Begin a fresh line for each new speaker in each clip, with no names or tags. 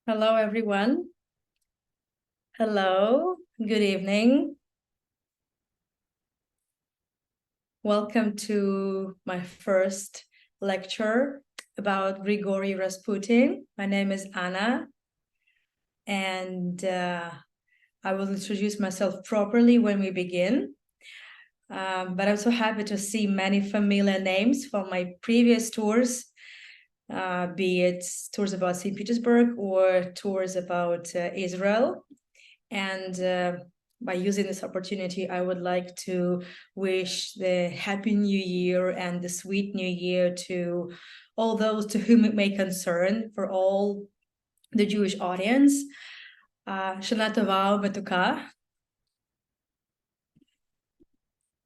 Hello, everyone. Hello, good evening. Welcome to my first lecture about Grigorii Rasputin. My name is Anna, and I will introduce myself properly when we begin. But I'm so happy to see many familiar names from my previous tours, be it tours about Saint Petersburg or tours about Israel. And by using this opportunity, I would like to wish the Happy New Year and the Sweet New Year to all those to whom it may concern, for all the Jewish audience. Shana Tova Betuka.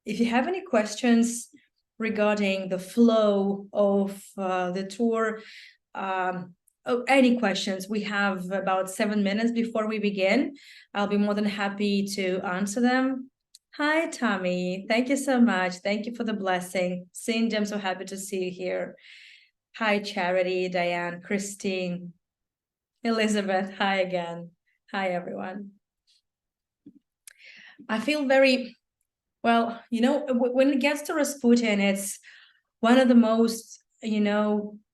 If you have any questions regarding the flow of the tour, any questions, we have about 7 minutes before we begin. I'll be more than happy to answer them. Hi, Tommy. Thank you so much. Thank you for the blessing. Cindy, I'm so happy to see you here. Hi, Charity, Diane, Christine, Elizabeth. Hi again. Hi, everyone. I feel very, well, when it gets to Rasputin, it's one of the most,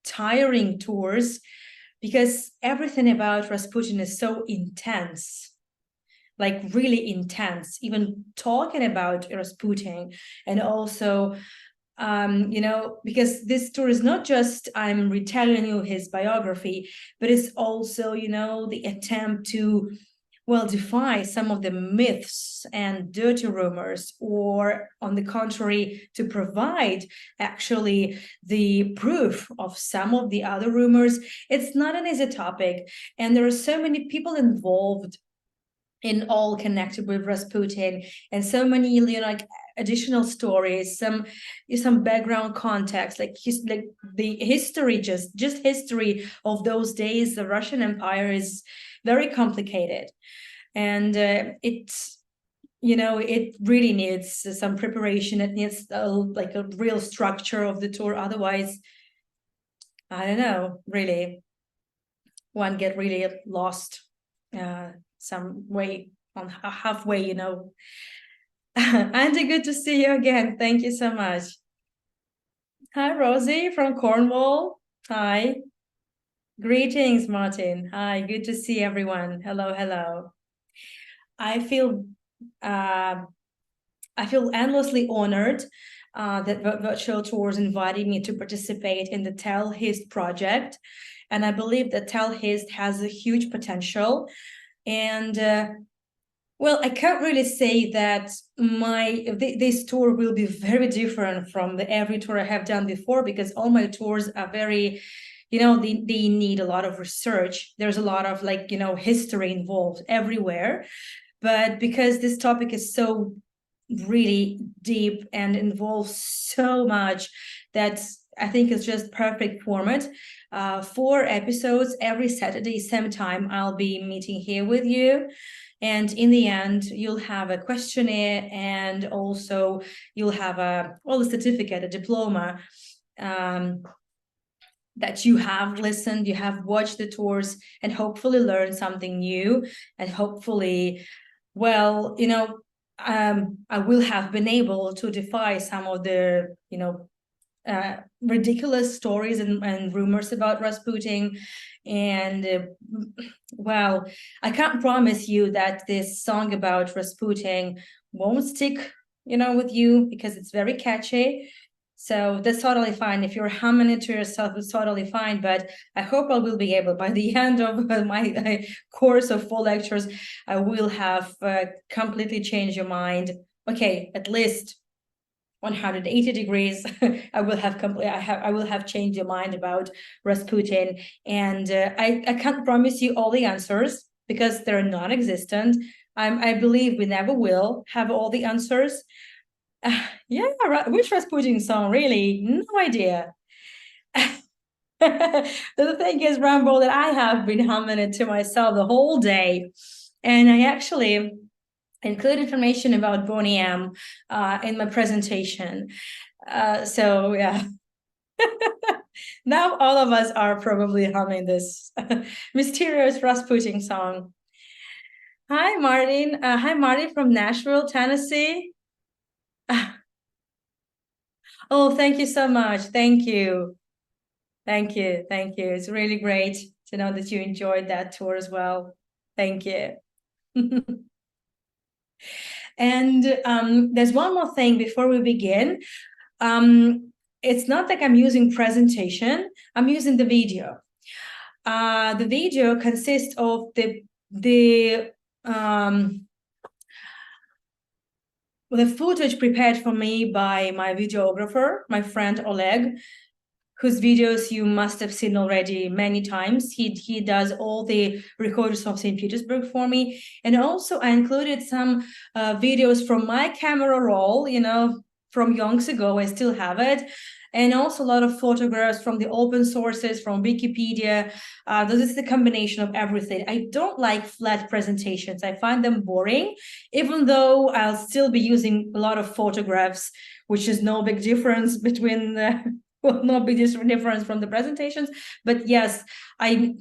tiring tours, because everything about Rasputin is so intense, like really intense. Even talking about Rasputin, and also, because this tour is not just I'm retelling you his biography, but it's also, the attempt to, defy some of the myths and dirty rumors, or on the contrary, to provide actually the proof of some of the other rumors. It's not an easy topic, and there are so many people involved in all connected with Rasputin, and so many, like additional stories, some background context, like the history, just history of those days. The Russian Empire is very complicated, and it really needs some preparation. It needs like a real structure of the tour. Otherwise, I don't know, really, one get really lost some way on halfway. Andy, good to see you again. Thank you so much. Hi, Rosie from Cornwall. Hi. Greetings, Martin. Hi, good to see everyone. Hello, hello. I feel endlessly honored that Virtual Tours invited me to participate in the Tell Hist project. And I believe that Tell Hist has a huge potential. And I can't really say that this tour will be very different from every tour I have done before, because all my tours are very, they need a lot of research. There's a lot of history involved everywhere. But because this topic is so really deep and involves so much, that I think it's just perfect format. 4 episodes every Saturday, same time, I'll be meeting here with you. And in the end, you'll have a questionnaire, and also you'll have a certificate, a diploma, that you have listened, you have watched the tours, and hopefully learned something new, and hopefully, I will have been able to defy some of the, ridiculous stories and rumors about Rasputin. And I can't promise you that this song about Rasputin won't stick, with you, because it's very catchy. So that's totally fine. If you're humming it to yourself, it's totally fine. But I hope I will be able, by the end of my course of 4 lectures, I will have completely changed your mind. Okay, at least 180 degrees. I will have changed your mind about Rasputin. And I can't promise you all the answers, because they're non-existent. I believe we never will have all the answers. Yeah, which Rasputin song? Really, no idea. The thing is, Rambo, that I have been humming it to myself the whole day, and I actually include information about Boney M in my presentation. So yeah. Now all of us are probably humming this mysterious Rasputin song. Hi, Martin. Hi, Martin from Nashville, Tennessee. Oh, thank you so much. Thank you. Thank you. Thank you. It's really great to know that you enjoyed that tour as well. Thank you. And there's one more thing before we begin. It's not like I'm using presentation, I'm using the video. The video consists of the footage prepared for me by my videographer, my friend Oleg, whose videos you must have seen already many times. He does all the recordings of St. Petersburg for me. And also I included some videos from my camera roll, from yonks ago. I still have it. And also a lot of photographs from the open sources, from Wikipedia. This is the combination of everything. I don't like flat presentations. I find them boring, even though I'll still be using a lot of photographs, which is no big difference between will not be difference from the presentations. But yes, I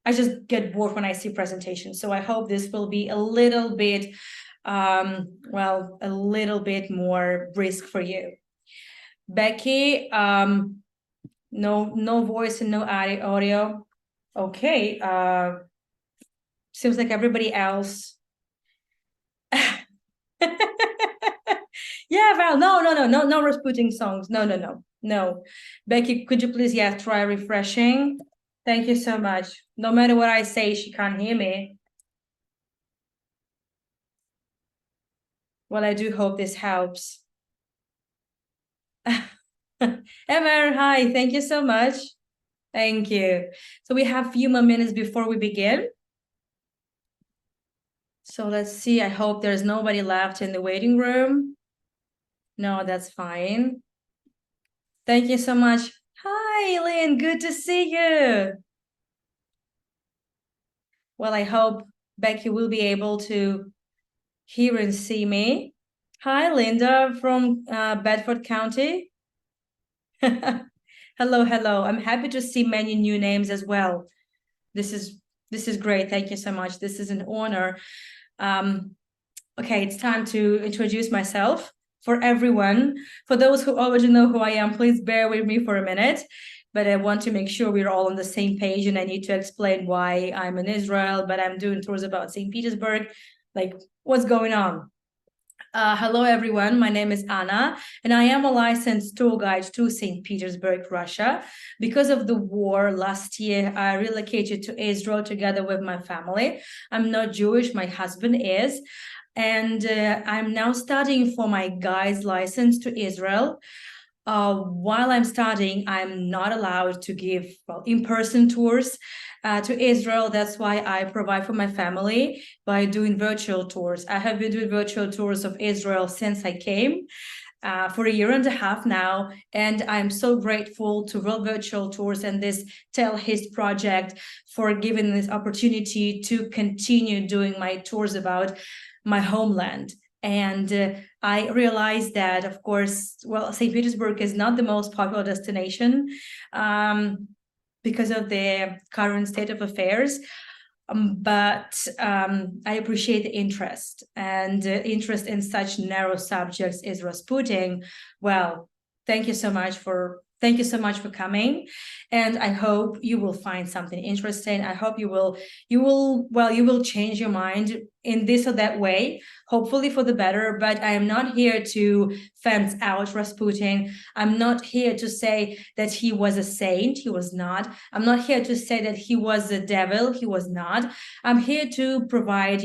just get bored when I see presentations. So I hope this will be a little bit, a little bit brisk for you. Becky, no voice and no audio. Okay. Seems like everybody else. Yeah, Val, no Rasputin songs. No. Becky, could you please, try refreshing? Thank you so much. No matter what I say, she can't hear me. Well, I do hope this helps. Emma, hi, thank you so much. Thank you. So we have a few more minutes before we begin. So let's see, I hope there's nobody left in the waiting room. No, that's fine. Thank you so much. Hi, Lynn, good to see you. Well, I hope Becky will be able to hear and see me. Hi, Linda from Bedford County. Hello. I'm happy to see many new names as well. This is great. Thank you so much. This is an honor. Okay, it's time to introduce myself. For everyone, for those who already know who I am, please bear with me for a minute. But I want to make sure we're all on the same page, and I need to explain why I'm in Israel, but I'm doing tours about St. Petersburg, like what's going on. Hello, everyone. My name is Anna, and I am a licensed tour guide to St. Petersburg, Russia. Because of the war last year, I relocated to Israel together with my family. I'm not Jewish, my husband is. And I'm now studying for my guide's license to Israel. While I'm studying, I'm not allowed to give in-person tours to Israel. That's why I provide for my family by doing virtual tours. I have been doing virtual tours of Israel since I came. For a year and a half now, and I'm so grateful to World Virtual Tours and this Tell His project for giving this opportunity to continue doing my tours about my homeland. And I realized that, of course, St. Petersburg is not the most popular destination because of the current state of affairs. But I appreciate the interest, and interest in such narrow subjects is Rasputin. Well, thank you so much for coming, and I hope you will find something interesting. I hope you will change your mind in this or that way, hopefully for the better. But I am not here to fence out Rasputin. I'm not here to say that he was a saint. He was not. I'm not here to say that he was the devil. He was not. I'm here to provide,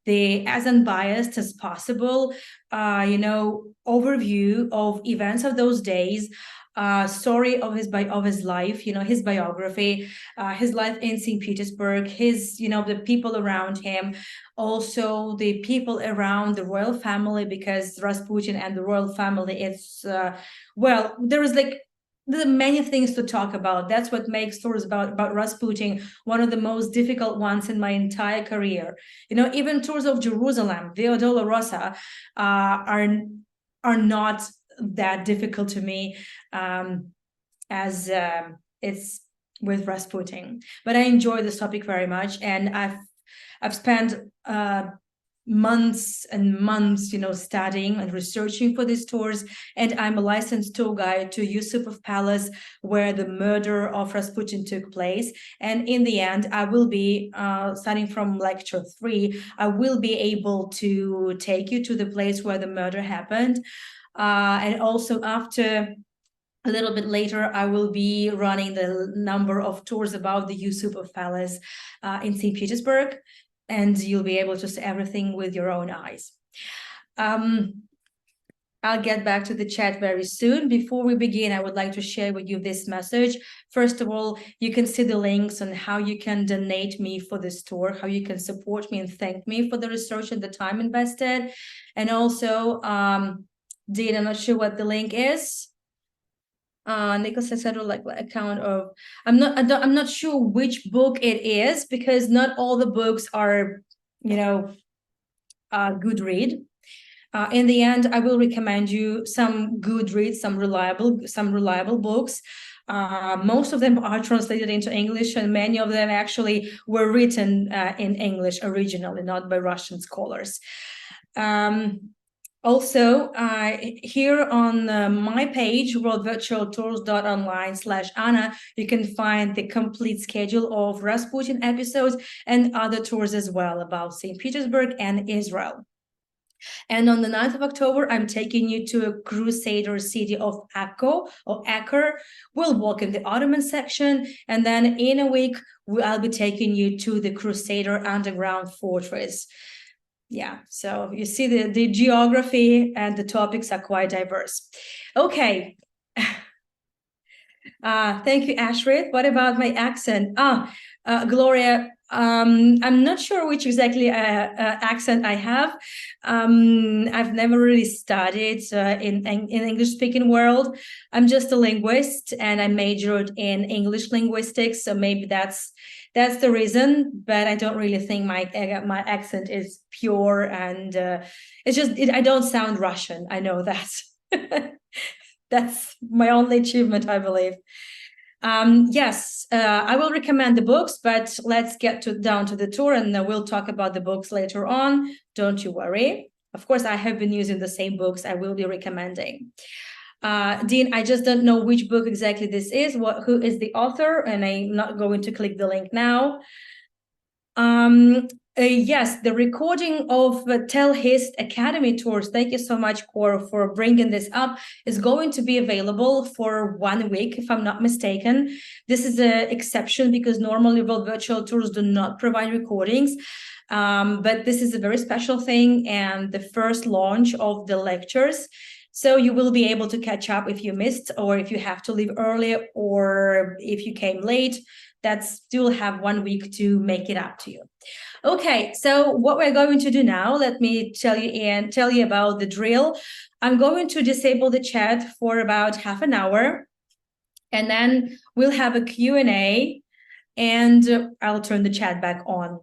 the as unbiased as possible, overview of events of those days, story of his life, his biography, his life in St. Petersburg, his, the people around him, also the people around the royal family, because Rasputin and the royal family, it's, there is there are many things to talk about. That's what makes stories about Rasputin one of the most difficult ones in my entire career. Even tours of Jerusalem, Via Dolorosa, are not that difficult to me as it's with Rasputin. But I enjoy this topic very much, and I've spent months and months, studying and researching for these tours. And I'm a licensed tour guide to Yusupov Palace, where the murder of Rasputin took place. And in the end, I will be, starting from lecture 3, I will be able to take you to the place where the murder happened. And also after a little bit later, I will be running the number of tours about the Yusupov Palace in St. Petersburg, and you'll be able to see everything with your own eyes. I'll get back to the chat very soon. Before we begin, I would like to share with you this message. First of all, you can see the links on how you can donate me for this tour, how you can support me and thank me for the research and the time invested. And also, Dean, I'm not sure what the link is. Nicholas said like account of, I'm not sure which book it is, because not all the books are, good read. In the end, I will recommend you some good reads, some reliable books. Most of them are translated into English, and many of them actually were written in English originally, not by Russian scholars. Also, here on my page, worldvirtualtours.online/Anna, you can find the complete schedule of Rasputin episodes and other tours as well about St. Petersburg and Israel. And on the 9th of October, I'm taking you to a Crusader city of Acre. We'll walk in the Ottoman section, and then in a week, I'll be taking you to the Crusader underground fortress. Yeah, so you see the geography and the topics are quite diverse. Okay. Thank you, Ashrit. What about my accent? Gloria, I'm not sure which exactly accent I have. I've never really studied in English-speaking world. I'm just a linguist, and I majored in English linguistics, so maybe that's the reason. But I don't really think my accent is pure, and it's just I don't sound Russian. I know that. That's my only achievement, I believe. Yes, I will recommend the books, but let's get down to the tour, and we'll talk about the books later on. Don't you worry. Of course, I have been using the same books I will be recommending. Dean, I just don't know which book exactly this is, who is the author, and I'm not going to click the link now. Yes, the recording of Tell Hist Academy tours, thank you so much, Cor, for bringing this up, is going to be available for 1 week, if I'm not mistaken. This is an exception because normally World Virtual Tours do not provide recordings. But this is a very special thing and the first launch of the lectures. So you will be able to catch up if you missed, or if you have to leave early, or if you came late. You will have 1 week to make it up to you. Okay, so what we're going to do now, let me tell you about the drill. I'm going to disable the chat for about half an hour, and then we'll have a Q&A, and I'll turn the chat back on.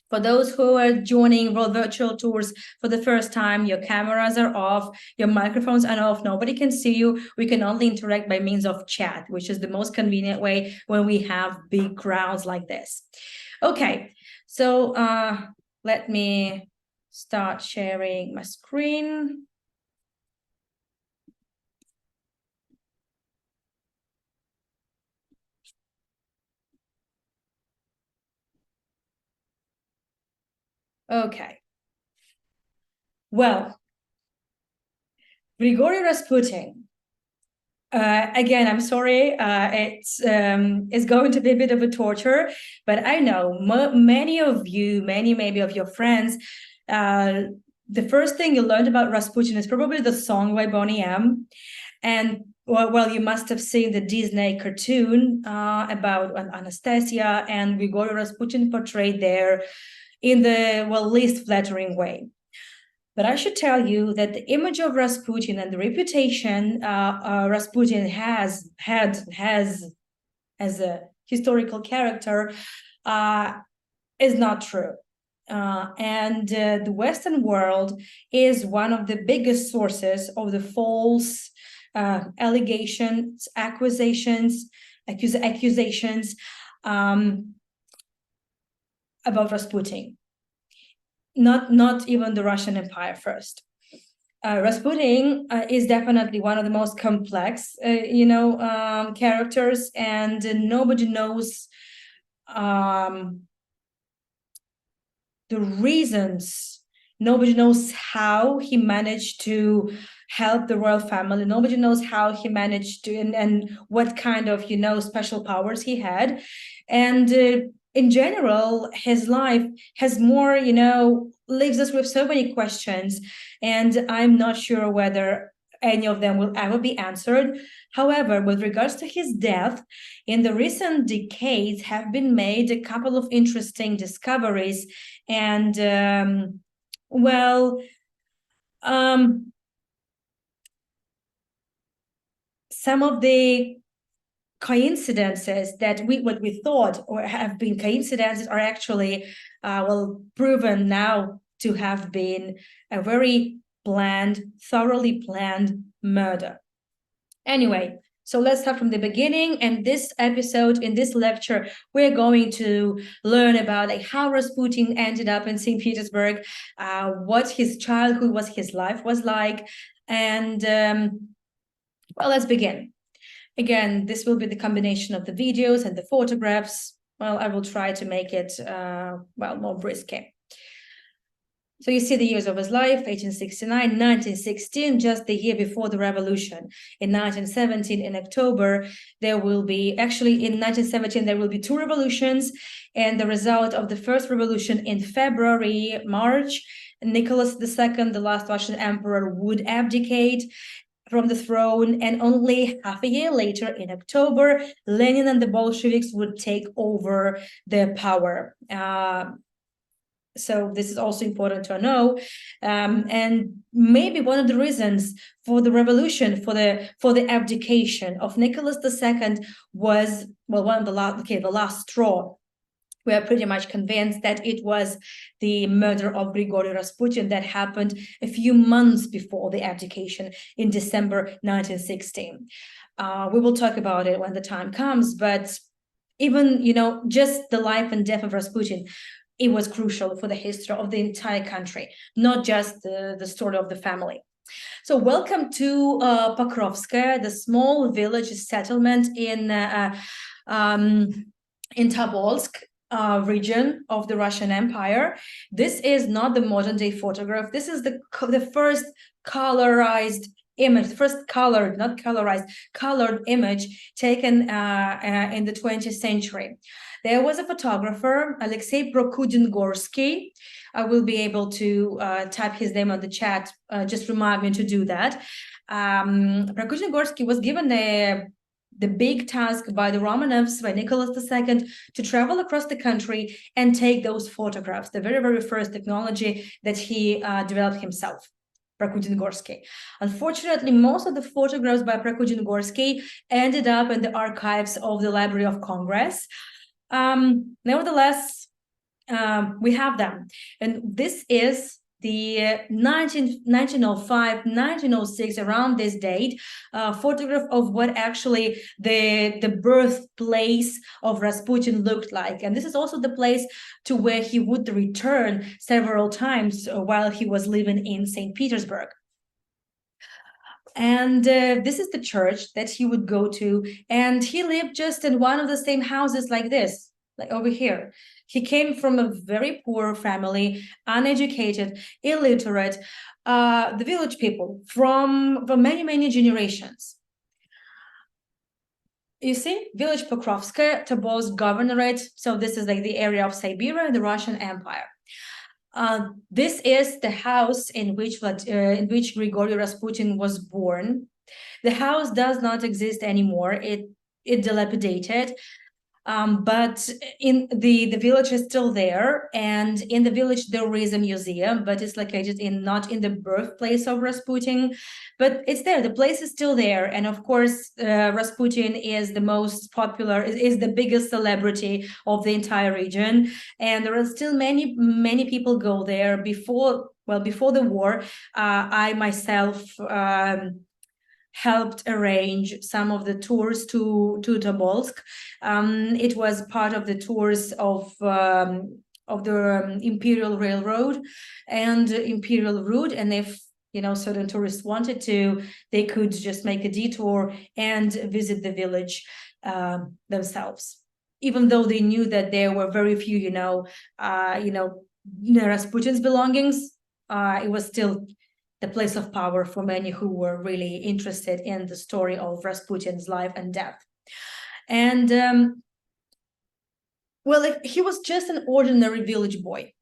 For those who are joining World Virtual Tours for the first time, your cameras are off, your microphones are off, nobody can see you. We can only interact by means of chat, which is the most convenient way when we have big crowds like this. Okay, so let me start sharing my screen. Okay. Well, Grigorii Rasputin. Again, I'm sorry, it's going to be a bit of a torture, but I know many of you, maybe of your friends, the first thing you learned about Rasputin is probably the song by Boney M. And well, you must have seen the Disney cartoon about Anastasia and Grigorii Rasputin portrayed there in the, least flattering way. But I should tell you that the image of Rasputin and the reputation Rasputin has as a historical character is not true. And the Western world is one of the biggest sources of the false allegations, accusations about Rasputin. Not even the Russian Empire first. Rasputin is definitely one of the most complex, characters, and nobody knows the reasons. Nobody knows how he managed to help the royal family. Nobody knows how he managed to, and what kind of, special powers he had. And in general, his life has more, leaves us with so many questions. And I'm not sure whether any of them will ever be answered. However, with regards to his death, in the recent decades have been made a couple of interesting discoveries. And some of the coincidences that what we thought or have been coincidences are actually proven now to have been a very thoroughly planned murder. Anyway, so let's start from the beginning. And this episode, in this lecture, we're going to learn about how Rasputin ended up in St. Petersburg, what his childhood was, his life was like. And let's begin. Again, this will be the combination of the videos and the photographs. Well, I will try to make it, more risque. So you see the years of his life, 1869, 1916, just the year before the revolution. In 1917, in October, there will be, actually in 1917, there will be two revolutions. And the result of the first revolution in February, March, Nicholas II, the last Russian emperor, would abdicate from the throne, and only half a year later, in October, Lenin and the Bolsheviks would take over the power. So this is also important to know, and maybe one of the reasons for the revolution, for the abdication of Nicholas II, was one of the last straw. We are pretty much convinced that it was the murder of Grigorii Rasputin that happened a few months before the abdication in December 1916. We will talk about it when the time comes, but even, just the life and death of Rasputin, it was crucial for the history of the entire country, not just the story of the family. So welcome to Pokrovskaya, the small village settlement in Tobolsk region of the Russian Empire. This is not the modern day photograph. This is the first colorized image, first colored, not colorized, colored image taken in the 20th century. There was a photographer, Alexei Prokudin-Gorsky. I will be able to type his name on the chat. Just remind me to do that. Prokudin-Gorsky was given the big task by the Romanovs, by Nicholas II, to travel across the country and take those photographs, the very, very first technology that he developed himself. Prokudin-Gorsky. Unfortunately, most of the photographs by Prokudin-Gorsky ended up in the archives of the Library of Congress. Nevertheless, we have them. And this is the 1905, 1906, around this date, photograph of what actually the birthplace of Rasputin looked like. And this is also the place to where he would return several times while he was living in Saint Petersburg. And this is the church that he would go to. And he lived just in one of the same houses like this, like over here. He came from a very poor family, uneducated, illiterate, the village people from many, many generations. You see, village Pokrovskaya, Tobolsk Governorate. So this is like the area of Siberia, the Russian Empire. This is the house in which Grigorii Rasputin was born. The house does not exist anymore. It dilapidated. But in the village is still there, and in the village there is a museum, but it's located in not in the birthplace of Rasputin, but it's there. The place is still there, and of course, Rasputin is the most popular, is the biggest celebrity of the entire region, and there are still many people go there. Before the war, I myself. Helped arrange some of the tours to Tobolsk. It was part of the tours of the Imperial Railroad and Imperial Route, and if certain tourists wanted to, they could just make a detour and visit the village themselves, even though they knew that there were very few, Rasputin's belongings. It was still the place of power for many who were really interested in the story of Rasputin's life and death. And he was just an ordinary village boy.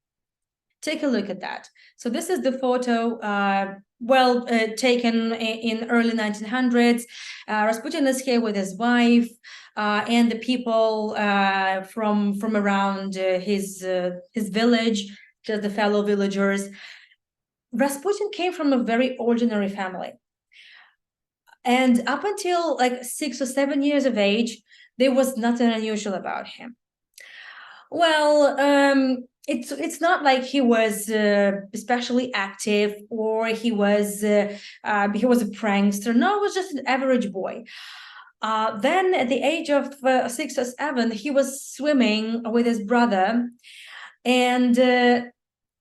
Take a look at that. So this is the photo, taken in early 1900s. Rasputin is here with his wife and the people from around his village, just the fellow villagers. Rasputin came from a very ordinary family. And up until like 6 or 7 years of age, there was nothing unusual about him. Well, it's not like he was especially active or he was a prankster. No, he was just an average boy. Then at the age of 6 or 7, he was swimming with his brother, and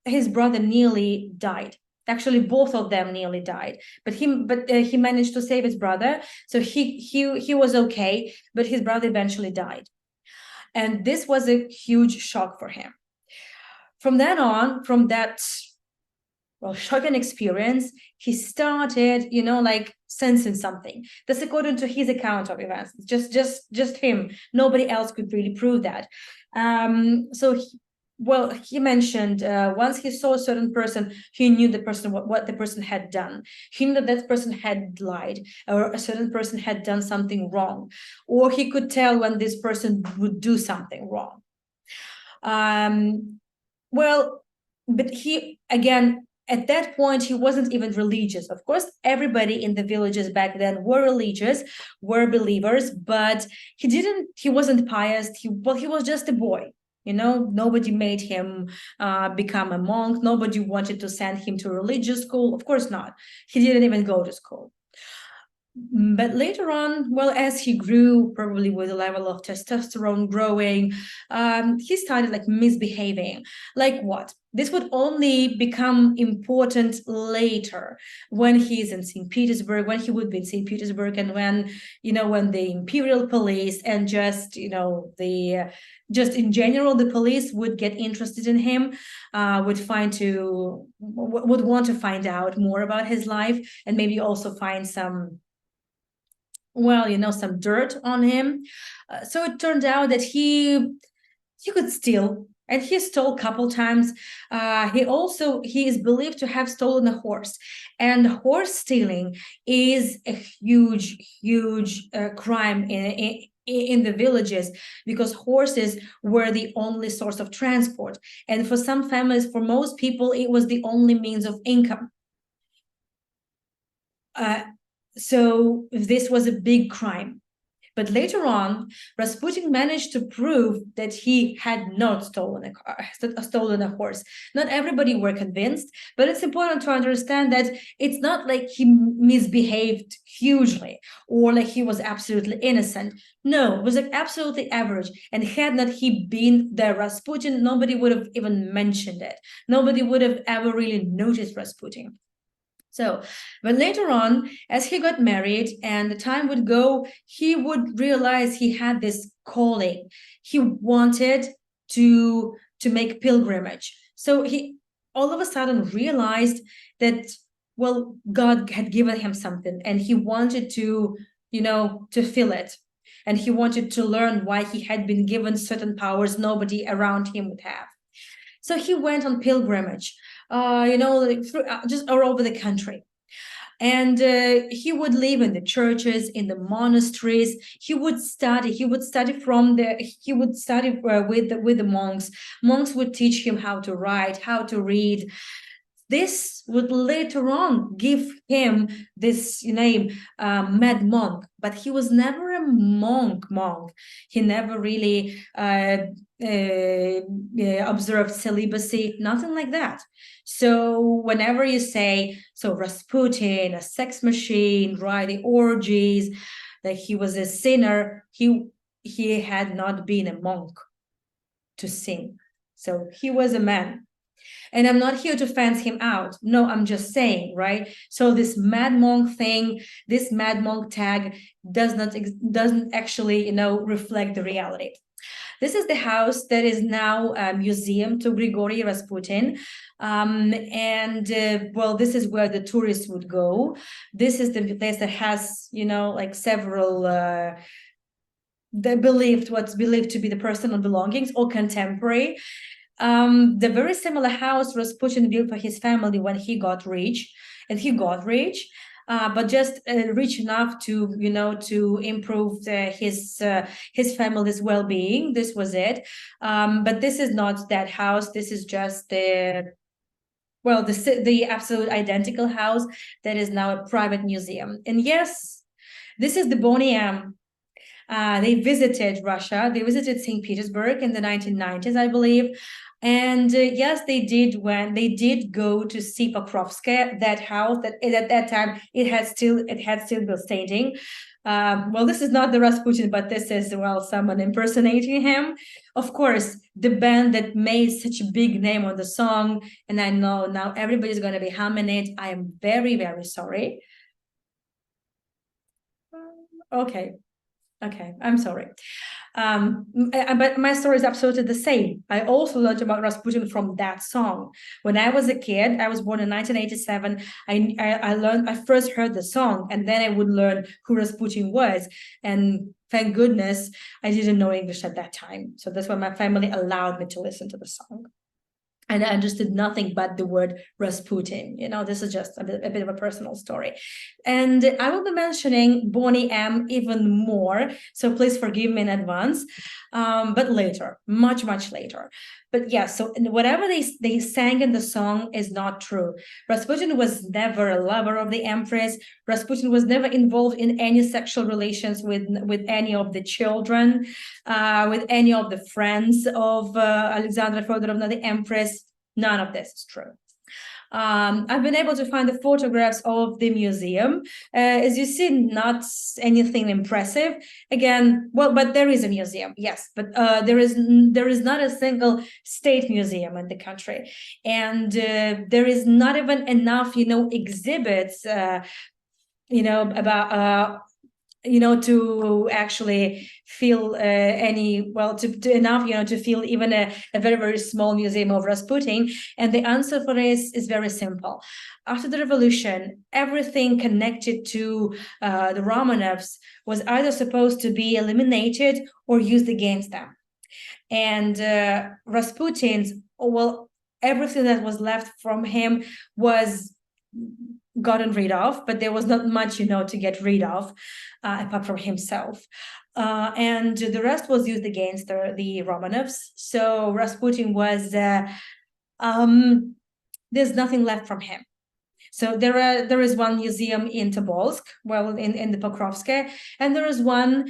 his brother nearly died. Actually, both of them nearly died, but he managed to save his brother, so he was okay. But his brother eventually died, and this was a huge shock for him. From then on, from that shocking experience, he started, sensing something. That's according to his account of events. Just him. Nobody else could really prove that. He mentioned once he saw a certain person, he knew the person, what the person had done. He knew that person had lied, or a certain person had done something wrong, or he could tell when this person would do something wrong. But he, again, at that point, he wasn't even religious. Of course, everybody in the villages back then were religious, were believers, but he wasn't pious. He was just a boy. Nobody made him become a monk. Nobody wanted to send him to a religious school. Of course not. He didn't even go to school. But later on, as he grew, probably with the level of testosterone growing, he started misbehaving. Like what? This would only become important later when he's in St. Petersburg, when he would be in St. Petersburg, and when the imperial police and just in general, the police would get interested in him, would want to find out more about his life, and maybe also find some dirt on him. So it turned out that he could steal, and he stole a couple times. He is believed to have stolen a horse, and horse stealing is a huge crime in the villages, because horses were the only source of transport, and for some families, for most people, it was the only means of income. So this was a big crime. But later on, Rasputin managed to prove that he had not stolen a horse. Not everybody were convinced, but it's important to understand that it's not like he misbehaved hugely or like he was absolutely innocent. No, it was absolutely average. And had not he been the Rasputin, nobody would have even mentioned it. Nobody would have ever really noticed Rasputin. So, but later on, as he got married and the time would go, he would realize he had this calling. He wanted to make pilgrimage. So he all of a sudden realized that, God had given him something, and he wanted to feel it. And he wanted to learn why he had been given certain powers nobody around him would have. So he went on pilgrimage, just all over the country. And he would live in the churches, in the monasteries. He would study. He would study with the monks. Monks would teach him how to write, how to read. This would later on give him this name, mad monk. But he was never a monk. He never really observed celibacy, nothing like that. So whenever you say, so Rasputin, a sex machine, right, the orgies, that he was a sinner, he had not been a monk to sin. So he was a man. And I'm not here to fence him out. No, I'm just saying, right? So this mad monk thing, this mad monk tag doesn't actually, reflect the reality. This is the house that is now a museum to Grigorii Rasputin. This is where the tourists would go. This is the place that has, like several what's believed to be the personal belongings or contemporary. The very similar house Rasputin built for his family when he got rich, and he got rich, but just rich enough to improve his family's well-being. This was it. But this is not that house. This is just the absolute identical house that is now a private museum. And yes, this is the Boney M. They visited Russia. They visited Saint Petersburg in the 1990s, I believe. And yes, they did go to see Pokrovskoye, that house that at that time it had still been standing. This is not the Rasputin, but this is someone impersonating him. Of course, the band that made such a big name on the song, and I know now everybody's going to be humming it. I am very, very sorry. Okay, I'm sorry. But my story is absolutely the same. I also learned about Rasputin from that song. When I was a kid, I was born in 1987. I first heard the song, and then I would learn who Rasputin was. And thank goodness I didn't know English at that time. So that's why my family allowed me to listen to the song. And I understood nothing but the word Rasputin. This is just a bit of a personal story. And I will be mentioning Boney M even more, so please forgive me in advance, but later, much, much later. But yeah, so whatever they sang in the song is not true. Rasputin was never a lover of the Empress. Rasputin was never involved in any sexual relations with any of the children, with any of the friends of Alexandra Fedorovna, the Empress. None of this is true. I've been able to find the photographs of the museum. As you see, not anything impressive. Again, but there is a museum, yes, but there is not a single state museum in the country, and there is not even enough, exhibits, about. To actually feel enough, to feel even a very, very small museum of Rasputin. And the answer for this is very simple. After the revolution, everything connected to the Romanovs was either supposed to be eliminated or used against them. And Rasputin's, everything that was left from him was gotten rid of, but there was not much, to get rid of, apart from himself. And the rest was used against the Romanovs. So Rasputin was, there's nothing left from him. So there is one museum in Tobolsk, in the Pokrovskoye, and there is one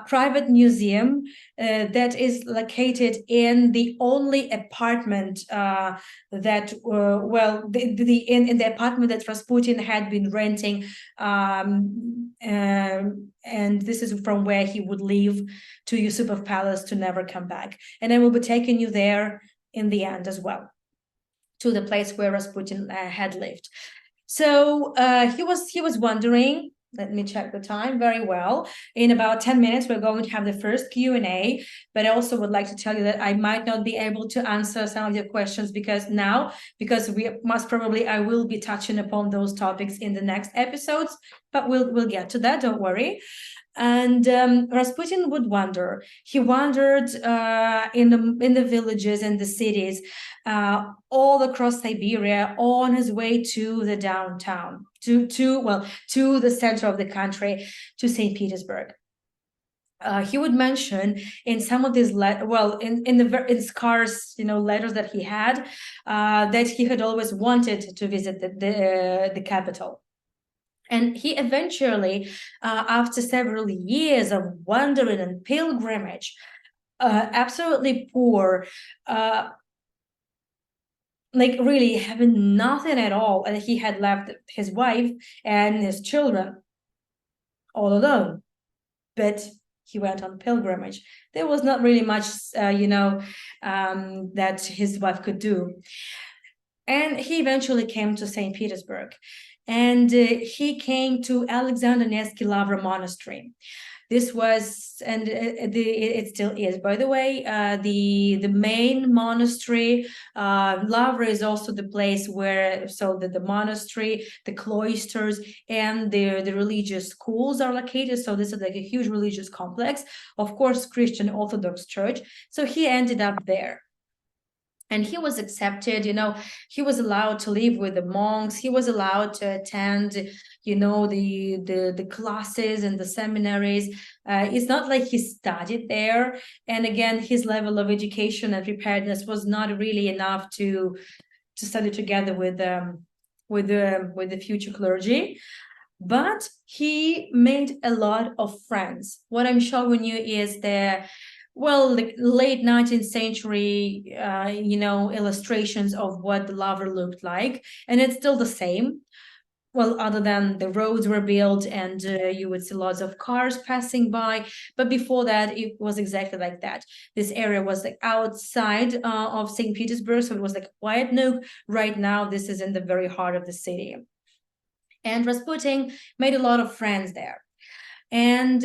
private museum that is located in the only apartment that in the apartment that Rasputin had been renting, and this is from where he would leave to Yusupov Palace to never come back. And I will be taking you there in the end as well, to the place where Rasputin had lived. So he was wondering, let me check the time very well. In about 10 minutes, we're going to have the first Q&A, but I also would like to tell you that I might not be able to answer some of your questions because I will be touching upon those topics in the next episodes, but we'll get to that, don't worry. And Rasputin would wander. He wandered in the villages and the cities, all across Siberia, on his way to the downtown, to the center of the country, to Saint Petersburg. He would mention in some of these in scarce letters that he had, that he had always wanted to visit the capital. And he eventually, after several years of wandering and pilgrimage, absolutely poor, like really having nothing at all, and he had left his wife and his children all alone. But he went on pilgrimage. There was not really much, that his wife could do. And he eventually came to St. Petersburg, and he came to Alexander Nevsky Lavra Monastery. This was, and it still is, by the way, the main monastery. Lavra is also the place where, so the monastery, the cloisters, and the religious schools are located. So this is like a huge religious complex, of course, Christian Orthodox Church. So he ended up there. And he was accepted, he was allowed to live with the monks. He was allowed to attend, the classes and the seminaries. It's not like he studied there. And again, his level of education and preparedness was not really enough to study together with the future clergy. But he made a lot of friends. What I'm showing you is the late 19th century, illustrations of what the Lavra looked like, and it's still the same. Well, other than the roads were built and you would see lots of cars passing by, but before that, it was exactly like that. This area was like outside of St. Petersburg, so it was like a quiet nook. Right now, this is in the very heart of the city. And Rasputin made a lot of friends there, and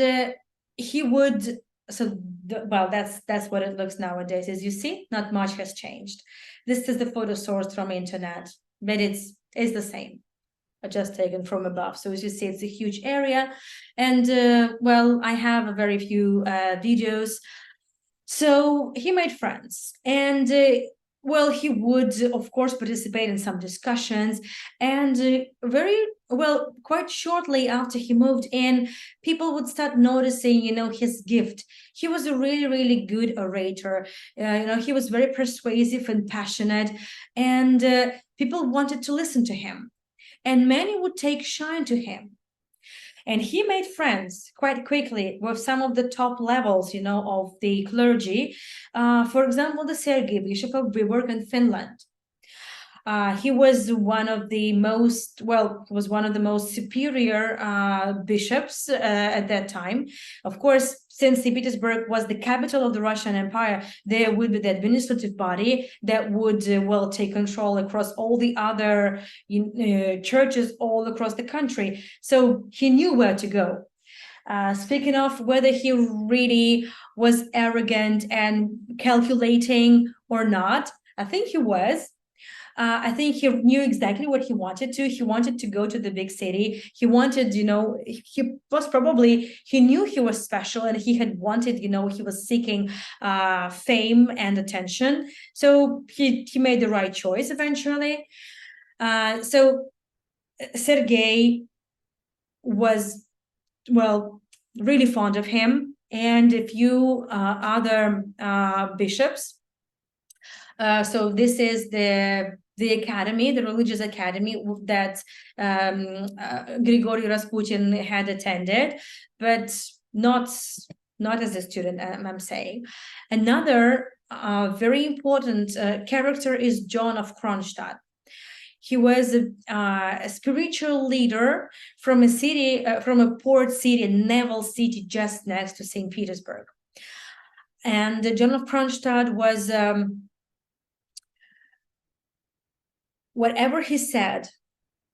he would. That's what it looks nowadays. As you see, not much has changed. This is the photo source from internet, but it's the same, just taken from above. So as you see, it's a huge area, and I have a very few videos. So he made friends, and he would, of course, participate in some discussions. And quite shortly after he moved in, people would start noticing, his gift. He was a really, really good orator. He was very persuasive and passionate, and people wanted to listen to him. And many would take shine to him. And he made friends quite quickly with some of the top levels, of the clergy. For example, the Sergei, Bishop of Viborg in Finland. He was one of the most superior bishops at that time. Of course, since St. Petersburg was the capital of the Russian Empire, there would be the administrative body that would take control across all the other churches all across the country. So he knew where to go. Speaking of whether he really was arrogant and calculating or not, I think he was. I think he knew exactly what he wanted to. He wanted to go to the big city. He wanted, he knew he was special, and he had wanted, he was seeking fame and attention. So he made the right choice eventually. So Sergei was, really fond of him, and a few other bishops. So this is the academy, the religious academy that Grigorii Rasputin had attended, but not as a student, I'm saying. Another very important character is John of Kronstadt. He was a spiritual leader from a city, from a port city, a naval city just next to St. Petersburg. And John of Kronstadt was whatever he said,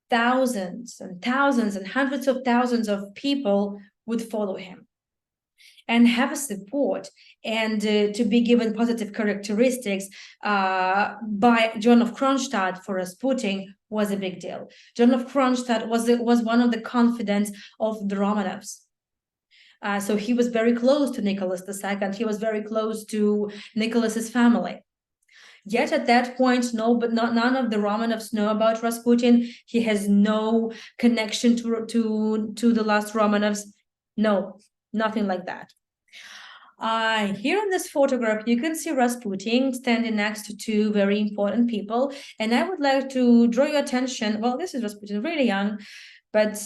thousands and thousands and hundreds of thousands of people would follow him and have a support, and to be given positive characteristics by John of Kronstadt for Rasputin was a big deal. John of Kronstadt was one of the confidants of the Romanovs. So he was very close to Nicholas II. He was very close to Nicholas's family. Yet at that point, no, but none of the Romanovs know about Rasputin. He has no connection to the last Romanovs. No, nothing like that. Here in this photograph, you can see Rasputin standing next to two very important people. And I would like to draw your attention. Well, this is Rasputin, really young, but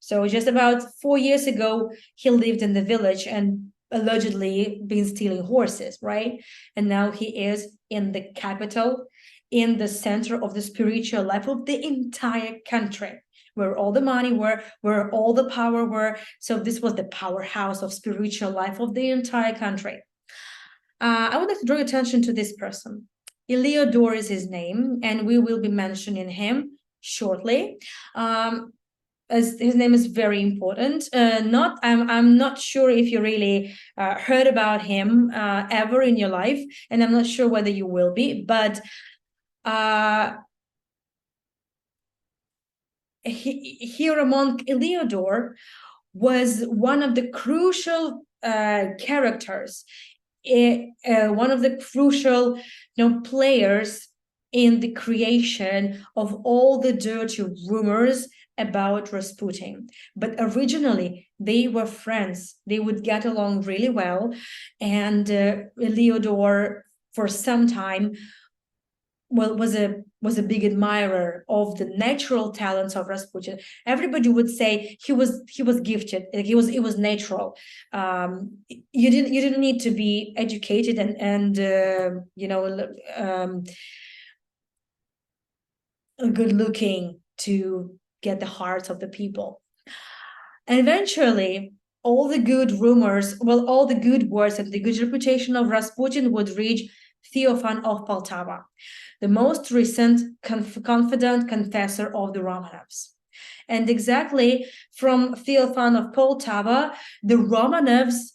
so just about 4 years ago, he lived in the village and allegedly been stealing horses, right? And now he is in the capital, in the center of the spiritual life of the entire country, where all the money were, where all the power were. So this was the powerhouse of spiritual life of the entire country. I would like to draw your attention to this person. Eleodor is his name, and we will be mentioning him shortly. As his name is very important. I'm not sure if you really heard about him ever in your life, and I'm not sure whether you will be, but Hieromonk Eleodor was one of the crucial characters, one of the crucial players in the creation of all the dirty rumors about Rasputin. But originally, they were friends. They would get along really well. And Eleodor, for some time, was a big admirer of the natural talents of Rasputin. Everybody would say he was gifted. Like it was natural. You didn't need to be educated and good looking to get the hearts of the people. And eventually, all the good rumors, all the good words and the good reputation of Rasputin would reach Theophan of Poltava, the most recent confidant confessor of the Romanovs. And exactly from Theophan of Poltava, the Romanovs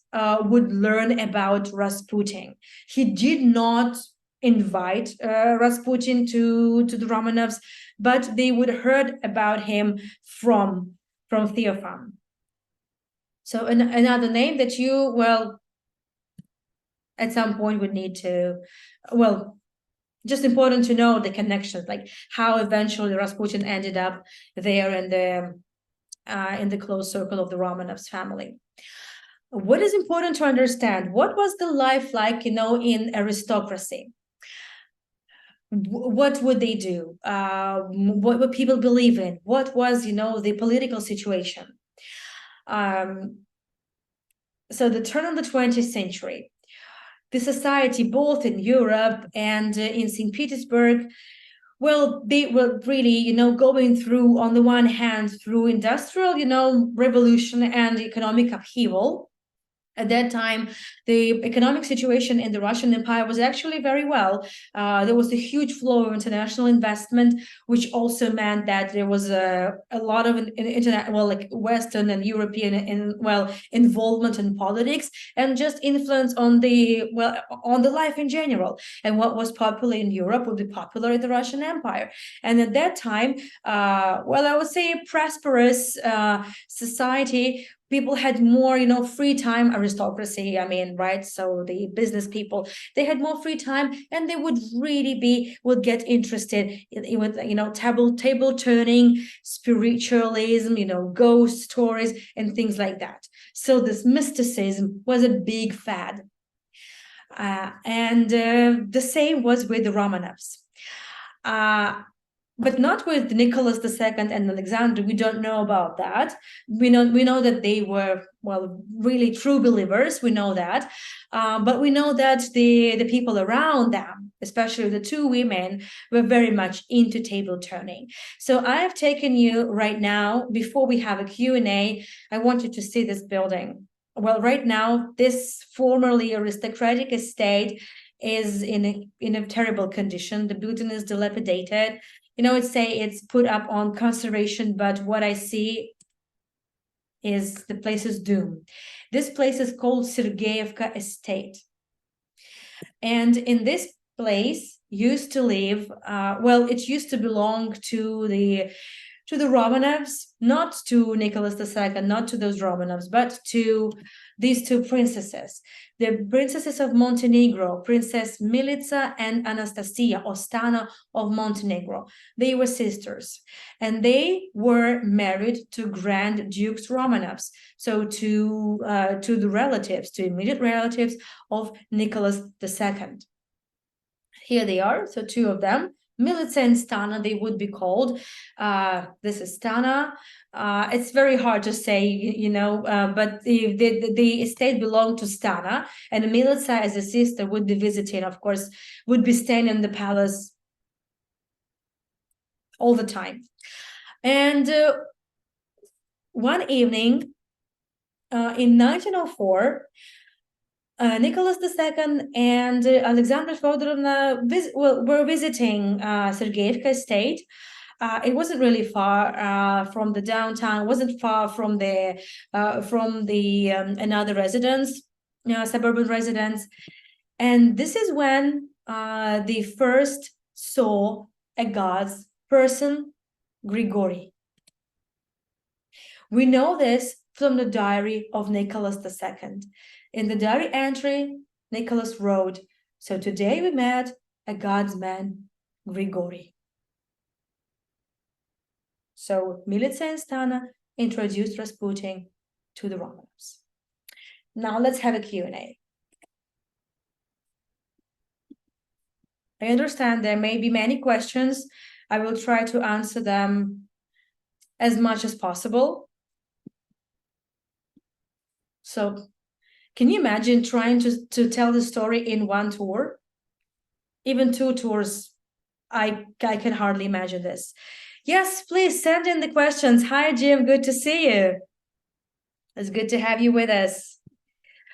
would learn about Rasputin. He did not invite Rasputin to the Romanovs, but they would heard about him from Theophan. So another name that you, at some point would need to, just important to know the connections, like how eventually Rasputin ended up there in the close circle of the Romanovs family. What is important to understand? What was the life like, in aristocracy? What would they do? What would people believe in? What was, the political situation? So the turn of the 20th century, the society, both in Europe and in Saint Petersburg, they were really, going through, on the one hand, through industrial, revolution and economic upheaval. At that time, the economic situation in the Russian Empire was actually very well. There was a huge flow of international investment, which also meant that there was a lot of Western and European involvement in politics and just influence on the life in general. And what was popular in Europe would be popular in the Russian Empire. And at that time, I would say a prosperous society. People had more, free time, aristocracy, right? So the business people, they had more free time and they would really get interested with, table turning, spiritualism, ghost stories and things like that. So this mysticism was a big fad. And the same was with the Romanovs. But not with Nicholas II and Alexander. We don't know about that. We know that they were, really true believers. We know that. But we know that the people around them, especially the two women, were very much into table turning. So I have taken you right now, before we have a Q&A, I want you to see this building. Well, right now, this formerly aristocratic estate is in a terrible condition. The building is dilapidated. It's put up on conservation, but what I see is the place is doomed. This place is called Sergeyevka Estate. And in this place used to live, it used to belong to the to the Romanovs, not to Nicholas II, not to those Romanovs, but to these two princesses, the princesses of Montenegro, Princess Milica and Anastasia Ostana of Montenegro. They were sisters, and they were married to Grand Dukes Romanovs, so to the relatives, to immediate relatives of Nicholas II. Here they are, so two of them. Milica and Stana, they would be called. This is Stana. It's very hard to say, but the estate belonged to Stana, and Milica, as a sister, would be visiting, of course, would be staying in the palace all the time. And one evening in 1904, Nicholas II and Alexandra Fyodorovna were visiting Sergeyevka estate. It wasn't really far from the downtown. It wasn't far from the another residence, suburban residence, and this is when they first saw a God's person, Grigory. We know this from the diary of Nicholas II. In the diary entry, Nicholas wrote, "So today we met a God's man, Grigory." So Milica and Stana introduced Rasputin to the Romanovs. Now let's have a Q&A. I understand there may be many questions. I will try to answer them as much as possible. So, can you imagine trying to tell the story in one tour? Even two tours, I can hardly imagine this. Yes, please send in the questions. Hi, Jim, good to see you. It's good to have you with us.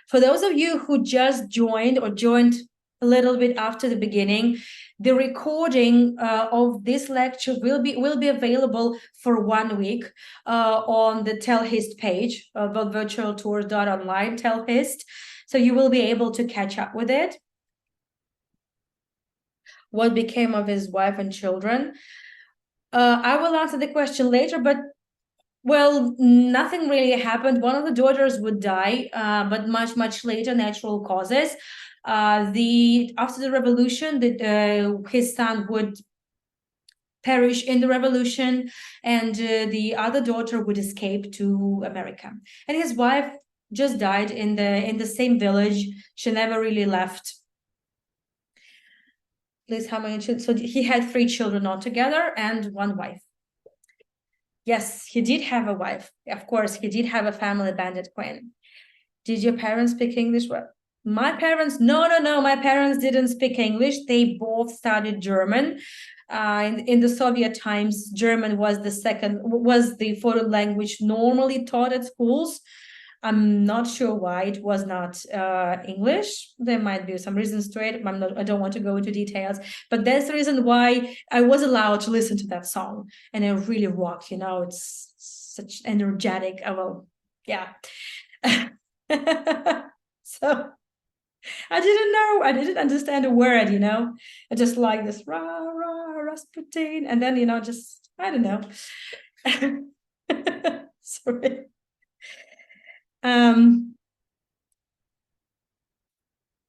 For those of you who just joined or joined a little bit after the beginning, the recording of this lecture will be available for 1 week on the Telhist page, virtualtours.online Telhist. So you will be able to catch up with it. What became of his wife and children? I will answer the question later, but well, nothing really happened. One of the daughters would die, but much later, natural causes. After the revolution, his son would perish in the revolution, and the other daughter would escape to America. And his wife just died in the same village. She never really left. Please, how many children? So he had 3 children altogether and 1 wife. Yes, he did have a wife. Of course, he did have a family bandit queen. Did your parents speak English? Well, my parents, no, my parents didn't speak English. They both studied German. In the Soviet times, German was the foreign language normally taught at schools. I'm not sure why it was not English. There might be some reasons to it. I don't want to go into details, but that's the reason why I was allowed to listen to that song, and it really rocked. It's such energetic. Yeah. So I didn't know. I didn't understand a word. I just like this rah rah Rasputin, and then just I don't know. Sorry.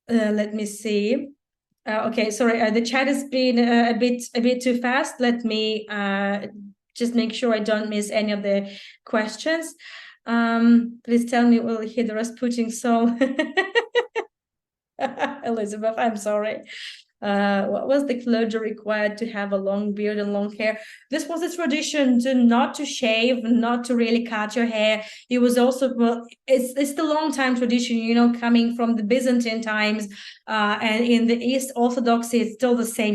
Let me see. Okay, sorry. The chat has been a bit too fast. Let me just make sure I don't miss any of the questions. Please tell me, will hear the Rasputin song? Elizabeth, I'm sorry. What was the clergy required to have a long beard and long hair? This was a tradition not to shave, not to really cut your hair. It was also, it's the long time tradition, coming from the Byzantine times, and in the East Orthodoxy, it's still the same,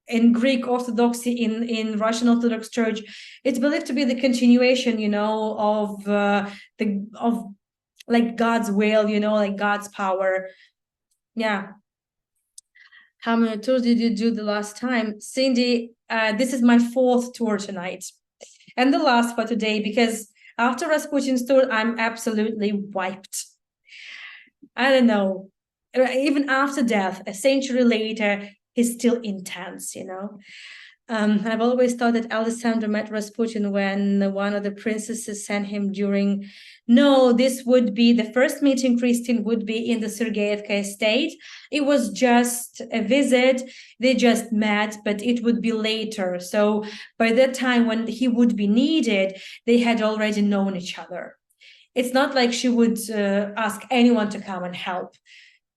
in Greek Orthodoxy, in Russian Orthodox Church, it's believed to be the continuation, of like God's will, like God's power. Yeah. How many tours did you do the last time? Cindy, this is my 4th tour tonight. And the last for today, because after Rasputin's tour, I'm absolutely wiped. I don't know. Even after death, a century later, he's still intense, I've always thought that Alexander met Rasputin when one of the princesses sent him during. No, this would be the first meeting, Christine, would be in the Sergeyevka estate. It was just a visit. They just met, but it would be later. So by that time, when he would be needed, they had already known each other. It's not like she would ask anyone to come and help.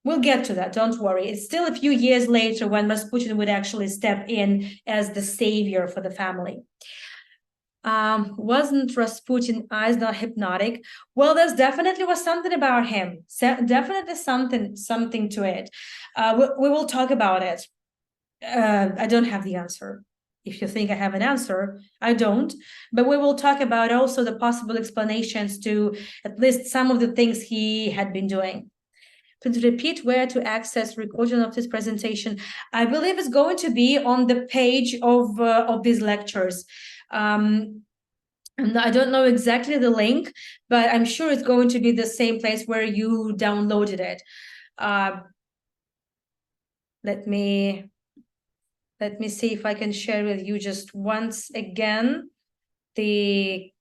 We'll get to that, don't worry. It's still a few years later when Rasputin would actually step in as the savior for the family. Wasn't Rasputin eyes not hypnotic? Well, there's definitely was something about him. Definitely something to it. We will talk about it. I don't have the answer. If you think I have an answer, I don't. But we will talk about also the possible explanations to at least some of the things he had been doing. To repeat where to access recording of this presentation, I believe it's going to be on the page of these lectures. And I don't know exactly the link, but I'm sure it's going to be the same place where you downloaded it. Let me see if I can share with you just once again the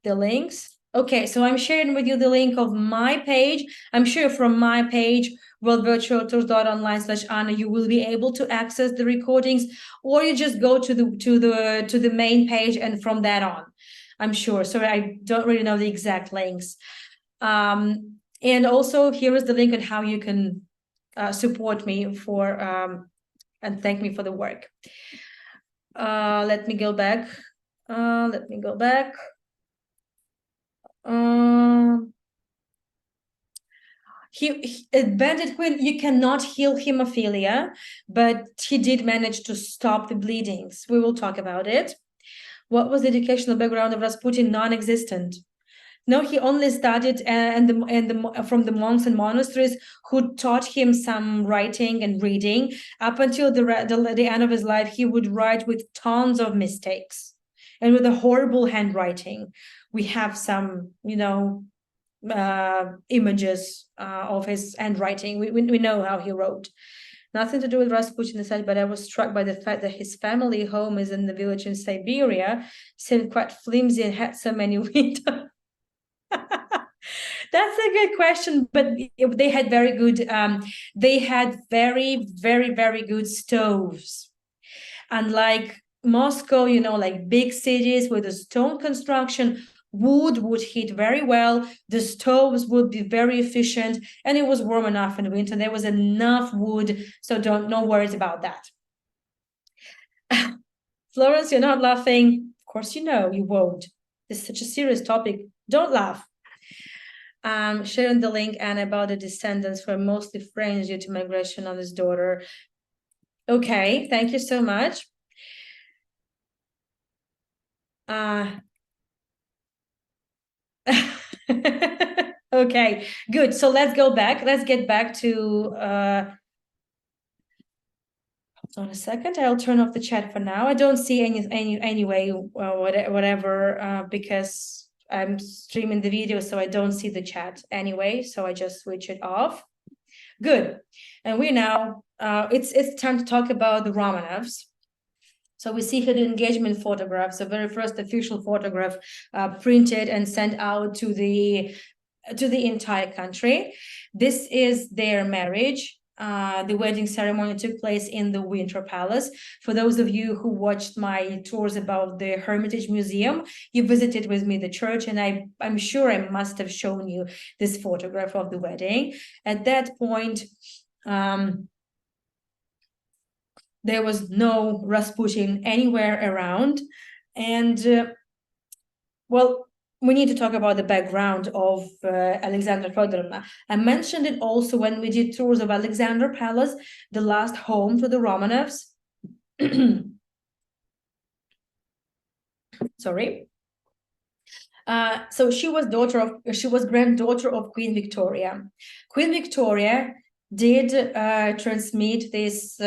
links. Okay, so I'm sharing with you the link of my page. I'm sure from my page, worldvirtualtours.online/Anna, you will be able to access the recordings, or you just go to the main page and from that on. I'm sure. Sorry, I don't really know the exact links. And also here is the link on how you can support me for and thank me for the work. Let me go back. Bandit Queen, you cannot heal hemophilia, but he did manage to stop the bleedings. We will talk about it. What was the educational background of Rasputin? Non-existent. No, he only studied from the monks and monasteries who taught him some writing and reading. Up until the end of his life, he would write with tons of mistakes and with a horrible handwriting. We have some, images of his handwriting. We know how he wrote. Nothing to do with Rasputin aside, but I was struck by the fact that his family home is in the village in Siberia, seemed quite flimsy and had so many windows. That's a good question, but they had very good, very, very, very good stoves. Unlike Moscow, like big cities with a stone construction, wood would heat very well, the stoves would be very efficient, and it was warm enough in winter. There was enough wood, so no worries about that. Florence, you're not laughing. Of course you won't. This is such a serious topic. Don't laugh. Sharing the link, and about the descendants were mostly French due to migration of his daughter. Okay, thank you so much. Okay, good. So let's go back. Let's get back to hold on a second. I'll turn off the chat for now. I don't see anyway, whatever, because I'm streaming the video, so I don't see the chat anyway. So I just switch it off. Good. And we now it's time to talk about the Romanovs. So we see here the engagement photographs, the very first official photograph printed and sent out to the entire country. This is their marriage. The wedding ceremony took place in the Winter Palace. For those of you who watched my tours about the Hermitage Museum, you visited with me the church, and I'm sure I must have shown you this photograph of the wedding. At that point, there was no Rasputin anywhere around. And well, we need to talk about the background of Alexandra Fedorovna. I mentioned it also when we did tours of Alexandra Palace, the last home to the Romanovs. Sorry. So she was granddaughter of Queen Victoria. Queen Victoria did transmit this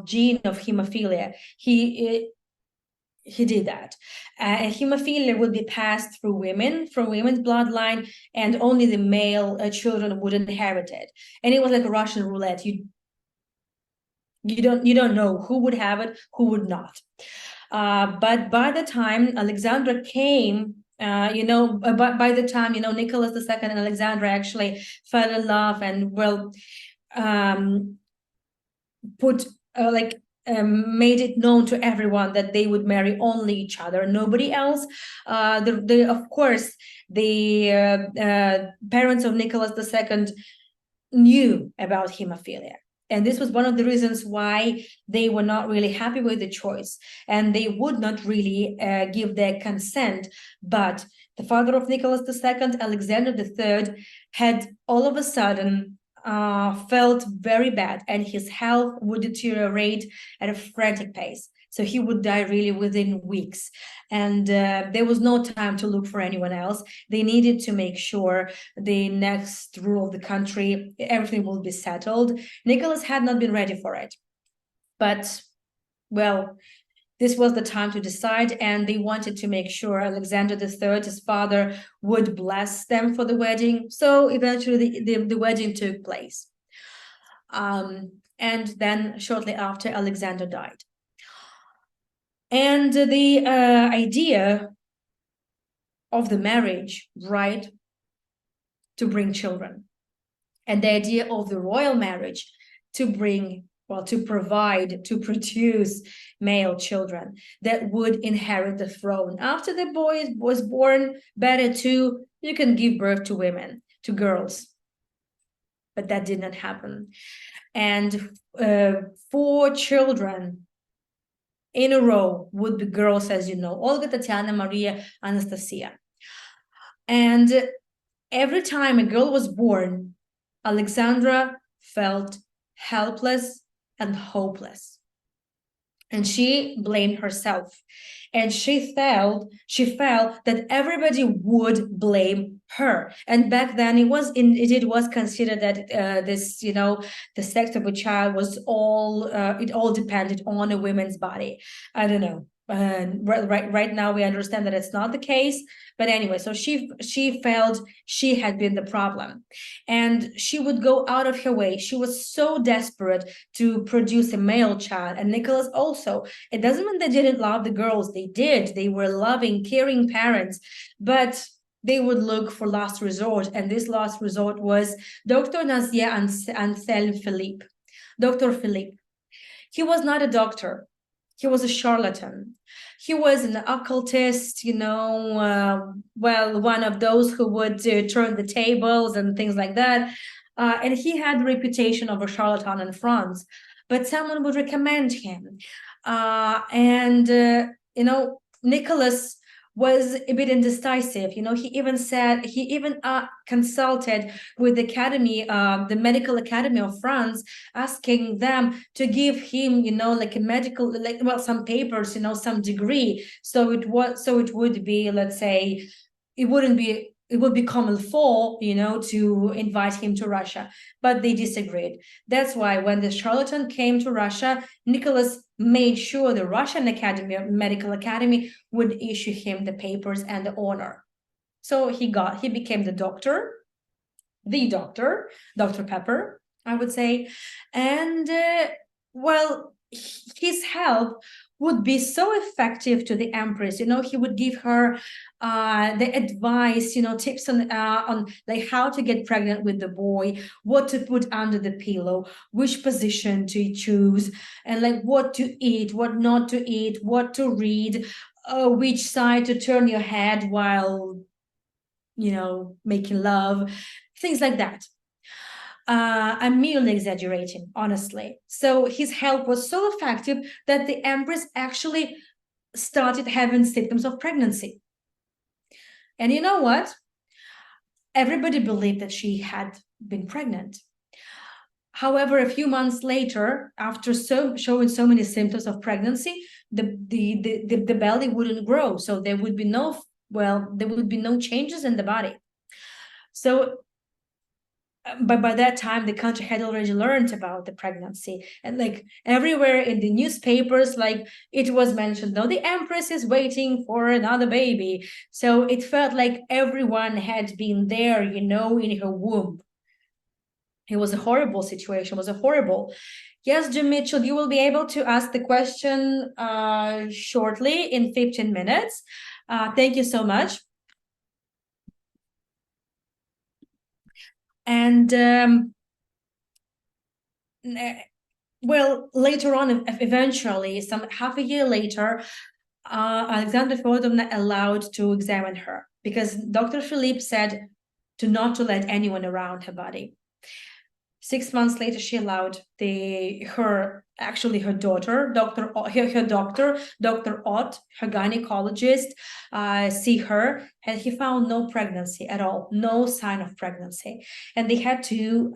gene of hemophilia. He did that. Hemophilia would be passed through women, from women's bloodline, and only the male children would inherit it. And it was like a Russian roulette. You don't know who would have it, who would not. But by the time Alexandra came, by the time, Nicholas II and Alexandra actually fell in love and, well, put made it known to everyone that they would marry only each other, nobody else. Of course, the parents of Nicholas II knew about hemophilia. And this was one of the reasons why they were not really happy with the choice. And they would not really give their consent. But the father of Nicholas II, Alexander III, had all of a sudden felt very bad, and his health would deteriorate at a frantic pace. So he would die really within weeks. And there was no time to look for anyone else. They needed to make sure the next rule of the country, everything will be settled. Nicholas had not been ready for it. But, well, this was the time to decide, and they wanted to make sure Alexander III, his father, would bless them for the wedding. So eventually the wedding took place. And then shortly after, Alexander died. And the idea of the marriage, right, to bring children, and the idea of the royal marriage to provide, to produce male children that would inherit the throne. After the boy was born, better too, you can give birth to women, to girls. But that did not happen. And 4 children in a row would be girls, as you know, Olga, Tatiana, Maria, Anastasia. And every time a girl was born, Alexandra felt helpless and hopeless. And she blamed herself. And she felt that everybody would blame her. And back then it was considered that the sex of a child was it all depended on a woman's body. I don't know. Right now we understand that it's not the case, but anyway, so she felt she had been the problem, and she would go out of her way. She was so desperate to produce a male child, and Nicholas also. It doesn't mean they didn't love the girls. They did. They were loving, caring parents, but they would look for last resort, and this last resort was Dr. Nazier Anselm Philippe. Dr. Philippe. He was not a doctor. He was a charlatan. He was an occultist, one of those who would turn the tables and things like that. And he had the reputation of a charlatan in France, but someone would recommend him. Nicholas was a bit indecisive. He even consulted with the Medical Academy of France, asking them to give him, like a medical, some papers, some degree. So it would be, let's say, it would be common for, to invite him to Russia, but they disagreed. That's why when the charlatan came to Russia, Nicholas made sure the Russian Medical Academy would issue him the papers and the honor. So he became the doctor, Dr. Pepper, I would say. And his help would be so effective to the Empress. He would give her the advice, tips on like how to get pregnant with the boy, what to put under the pillow, which position to choose, and like what to eat, what not to eat, what to read, which side to turn your head while, making love, things like that. I'm merely exaggerating, honestly. So his help was so effective that the Empress actually started having symptoms of pregnancy. And you know what? Everybody believed that she had been pregnant. However, a few months later, after showing so many symptoms of pregnancy, the belly wouldn't grow. So there would be no changes in the body. So but by that time, the country had already learned about the pregnancy, and like everywhere in the newspapers, like it was mentioned, no, the Empress is waiting for another baby. So it felt like everyone had been there, in her womb. It was a horrible situation. It was a horrible Yes, Jim Mitchell, you will be able to ask the question shortly in 15 minutes. Thank you so much. And well, later on, eventually, some half a year later, Alexandra Fedorovna allowed to examine her because Dr. Philippe said not to let anyone around her body. 6 months later, she allowed her daughter, Dr. Ott, her gynecologist, see her, and he found no pregnancy at all, no sign of pregnancy. And they had to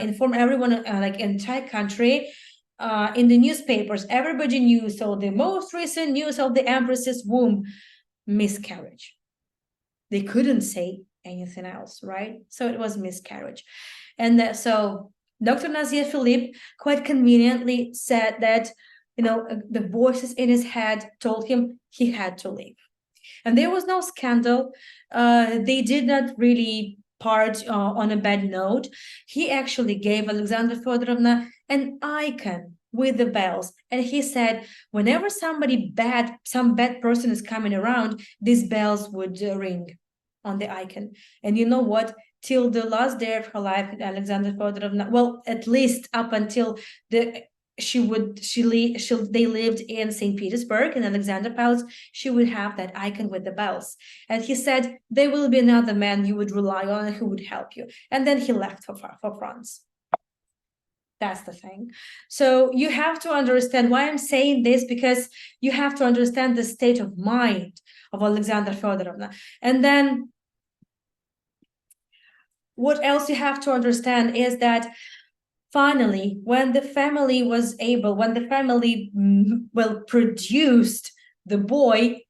inform everyone, like entire country, in the newspapers. Everybody knew. So the most recent news of the Empress's womb, miscarriage. They couldn't say anything else, right? So it was miscarriage. And so Dr. Nazir Philippe quite conveniently said that, the voices in his head told him he had to leave. And there was no scandal. They did not really part on a bad note. He actually gave Alexandra Fedorovna an icon with the bells. And he said, whenever some bad person is coming around, these bells would ring on the icon. And you know what? Till the last day of her life, Alexandra Fedorovna, well, at least up until they lived in Saint Petersburg in Alexander Palace, she would have that icon with the bells. And he said, there will be another man you would rely on who would help you. And then he left for France. That's the thing. So you have to understand why I'm saying this, because you have to understand the state of mind of Alexandra Fedorovna. And then what else you have to understand is that finally, when the family produced the boy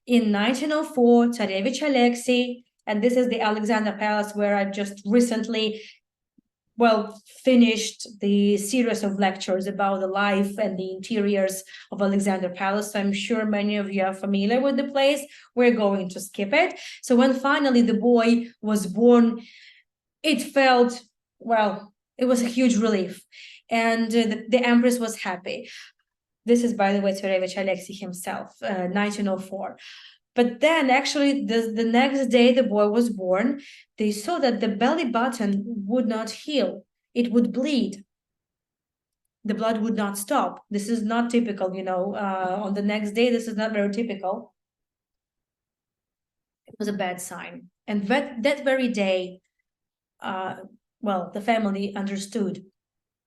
in 1904, Tsarevich Alexei, and this is the Alexander Palace where I've just recently finished the series of lectures about the life and the interiors of Alexander Palace. So I'm sure many of you are familiar with the place. We're going to skip it. So when finally the boy was born, it felt, it was a huge relief. And the Empress was happy. This is, by the way, Tsarevich Alexei himself, 1904. But then actually the next day the boy was born, they saw that the belly button would not heal. It would bleed. The blood would not stop. This is not typical, on the next day, this is not very typical. It was a bad sign. And that very day, the family understood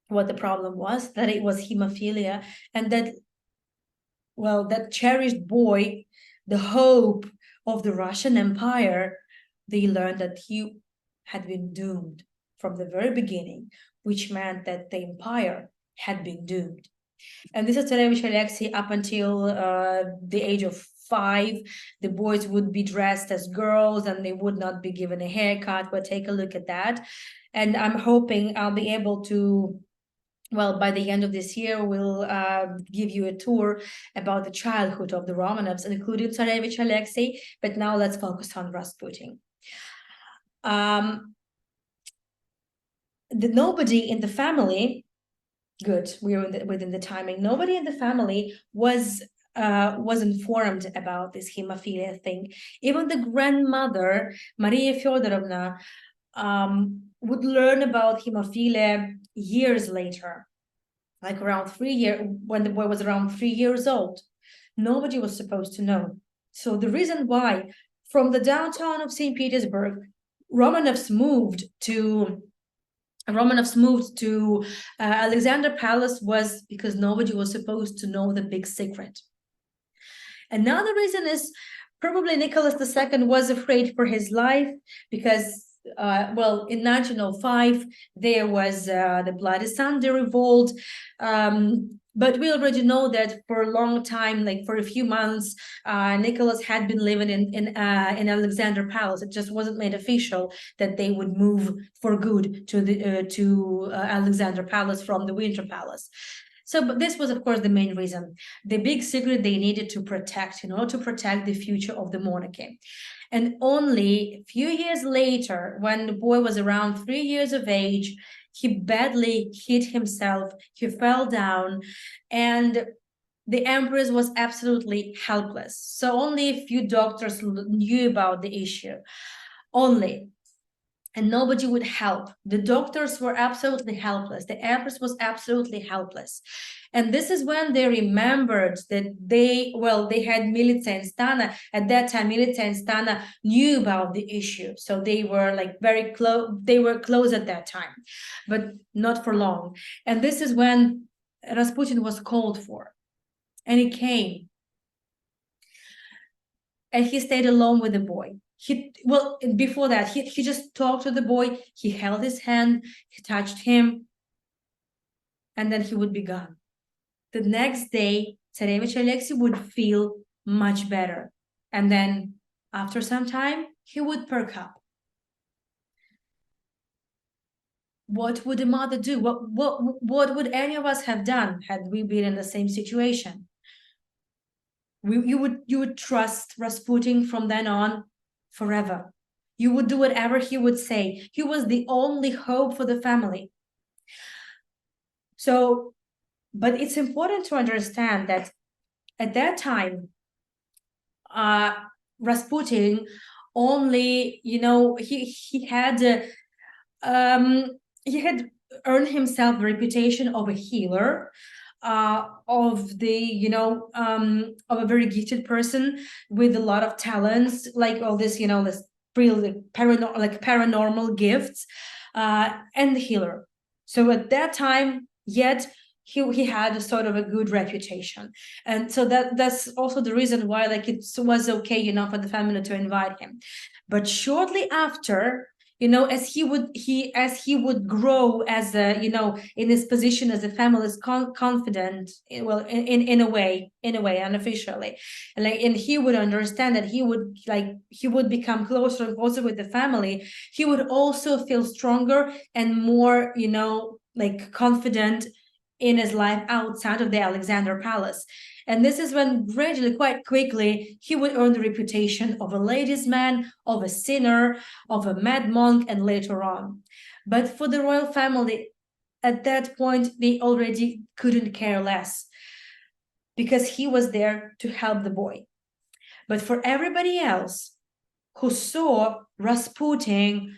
what the problem was, that it was hemophilia, and that cherished boy, the hope of the Russian Empire, they learned that he had been doomed from the very beginning, which meant that the empire had been doomed. And this is Tsarevich Alexei up until the age of 5. The boys would be dressed as girls and they would not be given a haircut. But take a look at that. And I'm hoping I'll be able to, by the end of this year, we'll give you a tour about the childhood of the Romanovs, including Tsarevich Alexei. But now let's focus on Rasputin. Nobody in the family, good, we were within the timing. Nobody in the family was informed about this hemophilia thing. Even the grandmother, Maria Feodorovna, would learn about hemophilia years later, like around 3 years, when the boy was around 3 years old. Nobody was supposed to know. So the reason why from the downtown of St. Petersburg, Romanovs moved to Alexander Palace was because nobody was supposed to know the big secret. Another reason is probably Nicholas II was afraid for his life because, in 1905, there was the Bloody Sunday revolt. But we already know that for a long time, like for a few months, Nicholas had been living in Alexander Palace. It just wasn't made official that they would move for good to Alexander Palace from the Winter Palace. So, but this was, of course, the main reason. The big secret they needed to protect in order to protect the future of the monarchy. And only a few years later, when the boy was around 3 years of age, he badly hit himself, he fell down, and the empress was absolutely helpless. So only a few doctors knew about the issue, only, and nobody would help. The doctors were absolutely helpless. The empress was absolutely helpless. And this is when they remembered that they had Milica and Stana. At that time, Milica and Stana knew about the issue. So they were like very close, they were close at that time, but not for long. And this is when Rasputin was called for. And he came. And he stayed alone with the boy. Before that, he just talked to the boy, he held his hand, he touched him, and then he would be gone. The next day, Tsarevich Alexei would feel much better. And then after some time, he would perk up. What would the mother do? What would any of us have done had we been in the same situation? You would trust Rasputin from then on forever. You would do whatever he would say. He was the only hope for the family. So, but it's important to understand that at that time, Rasputin only, he had earned himself the reputation of a healer, of a very gifted person with a lot of talents, like all this, this really paranormal gifts, and the healer. So at that time, yet he had a sort of a good reputation, and so that's also the reason why it was okay, for the family to invite him. But shortly after, as he would grow as a, in his position as a family's confidant, well, in a way, unofficially, and he would understand that he would become closer and closer with the family. He would also feel stronger and more, confident in his life outside of the Alexander Palace. And this is when gradually, quite quickly, he would earn the reputation of a ladies' man, of a sinner, of a mad monk, and later on. But for the royal family, at that point, they already couldn't care less, because he was there to help the boy. But for everybody else who saw Rasputin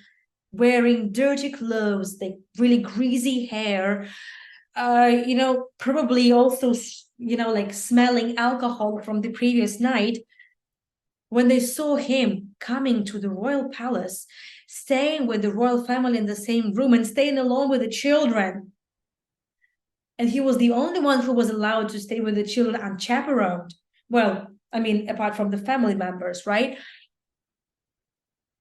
wearing dirty clothes, like really greasy hair, probably also, smelling alcohol from the previous night, when they saw him coming to the royal palace, staying with the royal family in the same room and staying alone with the children, and he was the only one who was allowed to stay with the children unchaperoned. Well, I mean, apart from the family members, right?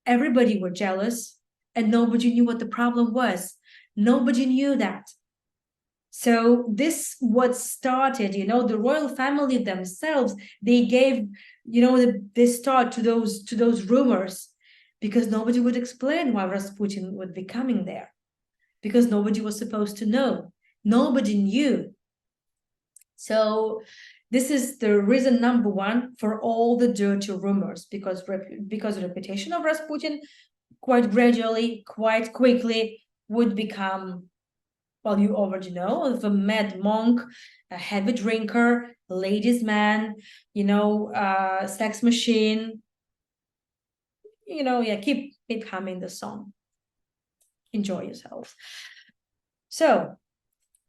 Everybody were jealous, and nobody knew what the problem was. Nobody knew that. So this what started, the royal family themselves, they gave, the start to those rumors, because nobody would explain why Rasputin would be coming there, because nobody was supposed to know. Nobody knew. So this is the reason number one for all the dirty rumors, because the reputation of Rasputin quite gradually, quite quickly would become, well, you already know, of a mad monk, a heavy drinker, ladies' man, sex machine. Keep humming the song. Enjoy yourself. So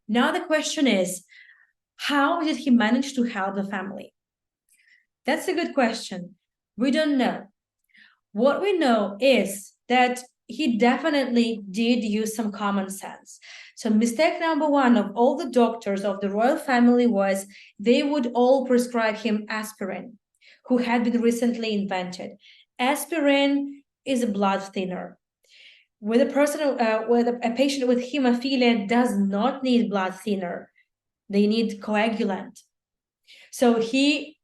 now the question is, how did he manage to help the family? That's a good question. We don't know. What we know is that he definitely did use some common sense. So mistake number one of all the doctors of the royal family was they would all prescribe him aspirin, who had been recently invented. Aspirin is a blood thinner. With a patient with hemophilia does not need blood thinner. They need coagulant. So he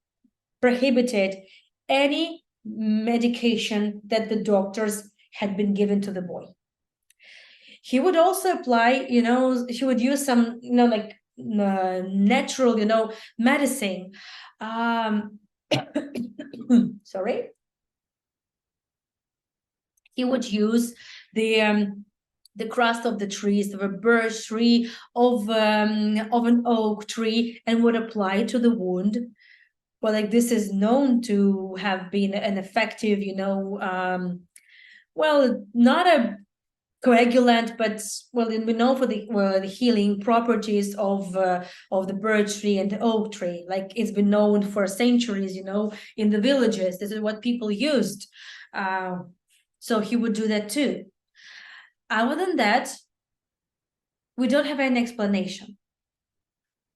prohibited any medication that the doctors had been given to the boy. He would also apply, he would use some, natural, medicine. Sorry. He would use the the crust of the trees, of a birch tree, of an oak tree, and would apply to the wound. Well, like this is known to have been an effective, well, not a coagulant, but well, we know for the healing properties of the birch tree and the oak tree. Like it's been known for centuries, in the villages. This is what people used. So he would do that too. Other than that, we don't have any explanation.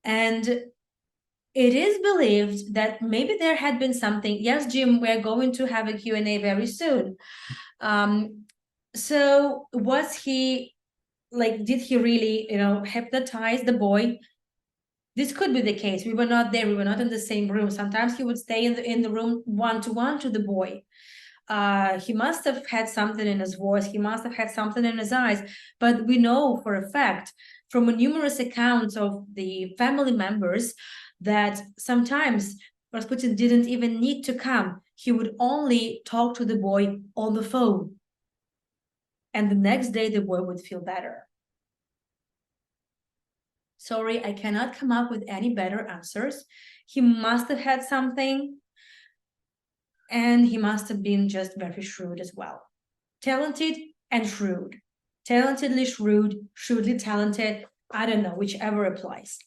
And it is believed that maybe there had been something. Yes, Jim, we're going to have a Q&A very soon. So was he, like, did he really, hypnotize the boy? This could be the case. We were not there. We were not in the same room. Sometimes he would stay in the room one-to-one to the boy. He must have had something in his voice. He must have had something in his eyes. But we know for a fact from numerous accounts of the family members that sometimes Rasputin didn't even need to come. He would only talk to the boy on the phone. And the next day, the boy would feel better. Sorry, I cannot come up with any better answers. He must have had something. And he must have been just very shrewd as well. Talented and shrewd. Talentedly shrewd, shrewdly talented. I don't know, whichever applies.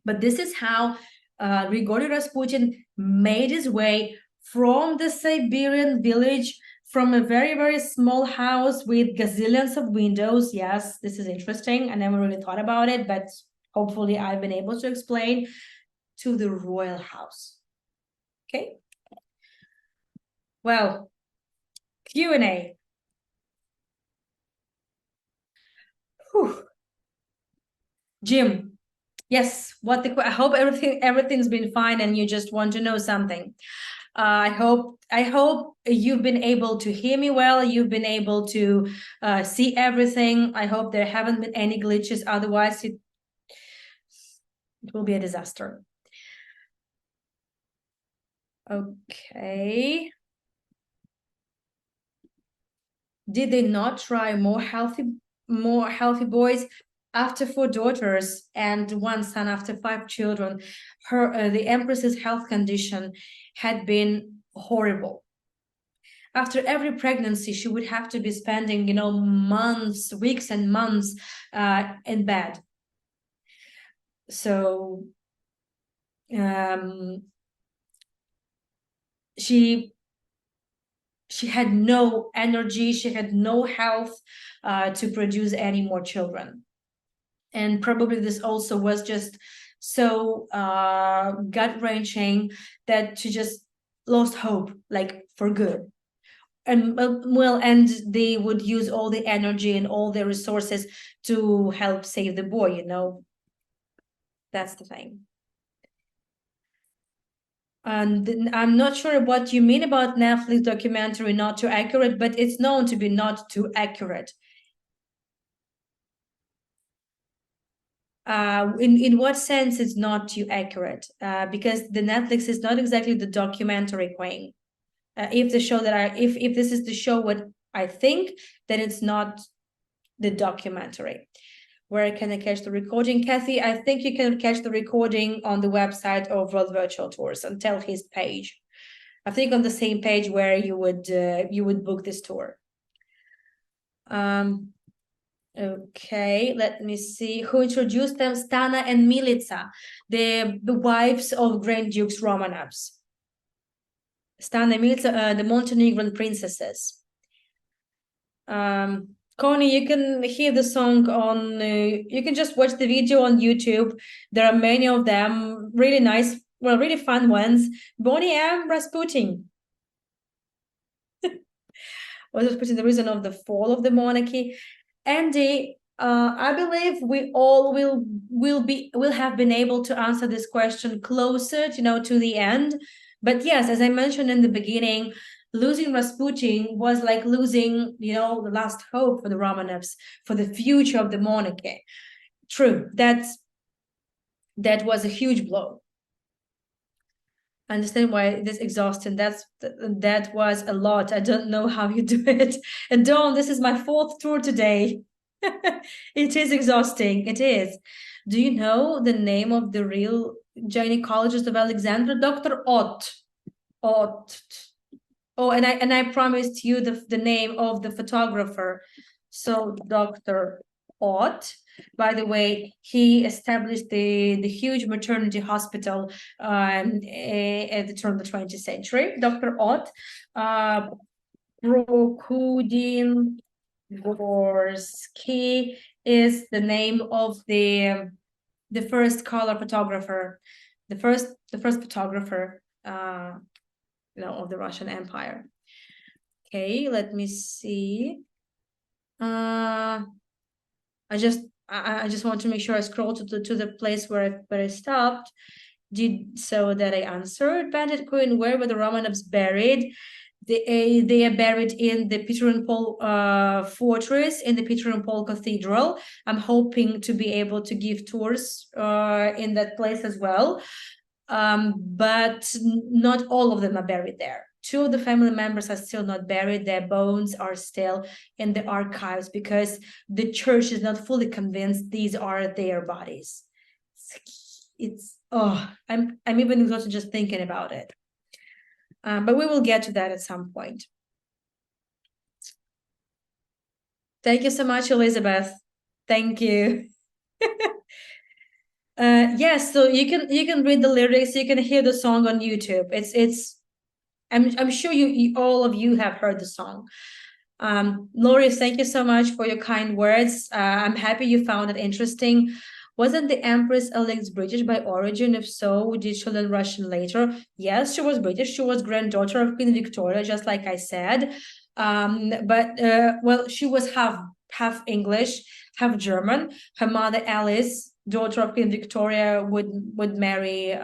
But this is how Grigorii Rasputin made his way from the Siberian village, from a very, very small house with gazillions of windows. Yes, this is interesting. I never really thought about it, but hopefully I've been able to explain, to the royal house. Okay. Well, Q&A. Jim, yes, I hope everything's been fine and you just want to know something. I hope you've been able to hear me well. You've been able to see everything. I hope there haven't been any glitches. Otherwise, it will be a disaster. Okay. Did they not try more healthy boys? After 4 daughters and 1 son, after 5 children, the empress's health condition had been horrible. After every pregnancy, she would have to be spending, months, weeks and months in bed. So she had no energy, she had no health to produce any more children. And probably this also was just so gut-wrenching that she just lost hope, like for good. And and they would use all the energy and all their resources to help save the boy, That's the thing. And I'm not sure what you mean about Netflix documentary not too accurate, but it's known to be not too accurate. In what sense it's not too accurate? Because the Netflix is not exactly the documentary queen. If this is the show what I think, then it's not the documentary. Where can I catch the recording? Kathy, I think you can catch the recording on the website of World Virtual Tours and tell his page. I think on the same page where you would book this tour. Okay, let me see. Who introduced them? Stana and Milica, the wives of Grand Dukes Romanovs. Stana and Milica, the Montenegrin princesses. Connie, you can hear the song on, you can just watch the video on YouTube. There are many of them, really nice, well, really fun ones. Bonnie M. Rasputin. Was Rasputin the reason of the fall of the monarchy? Andy, I believe we all will have been able to answer this question closer, to the end. But yes, as I mentioned in the beginning, losing Rasputin was like losing, the last hope for the Romanovs, for the future of the monarchy. True, that was a huge blow. I understand why it is exhausting. That was a lot. I don't know how you do it. And Dawn, this is my 4th tour today. It is exhausting. It is. Do you know the name of the real gynecologist of Alexandria? Dr. Ott. Ott. Oh, and I promised you the name of the photographer. So Dr. Ott, by the way, he established the huge maternity hospital at the turn of the 20th century. Dr. Ott, Prokudin Gorsky is the name of the first color photographer, the first photographer of the Russian Empire. Okay, let me see. I just want to make sure I scroll to the place where I stopped. So that I answered. Bandit Queen, where were the Romanovs buried? They are buried in the Peter and Paul fortress, in the Peter and Paul Cathedral. I'm hoping to be able to give tours in that place as well. But not all of them are buried there. Two of the family members are still not buried. Their bones are still in the archives because the church is not fully convinced these are their bodies. I'm even exhausted just thinking about it. But we will get to that at some point. Thank you so much, Elizabeth. Thank you. Yes, so you can read the lyrics, you can hear the song on YouTube. I'm sure you all of you have heard the song. Lori, thank you so much for your kind words. I'm happy you found it interesting. Wasn't the Empress Alex British by origin? If so, did she learn Russian later? Yes, she was British. She was granddaughter of Queen Victoria, just like I said. Well, she was half English, half German. Her mother, Alice, daughter of Queen Victoria, would marry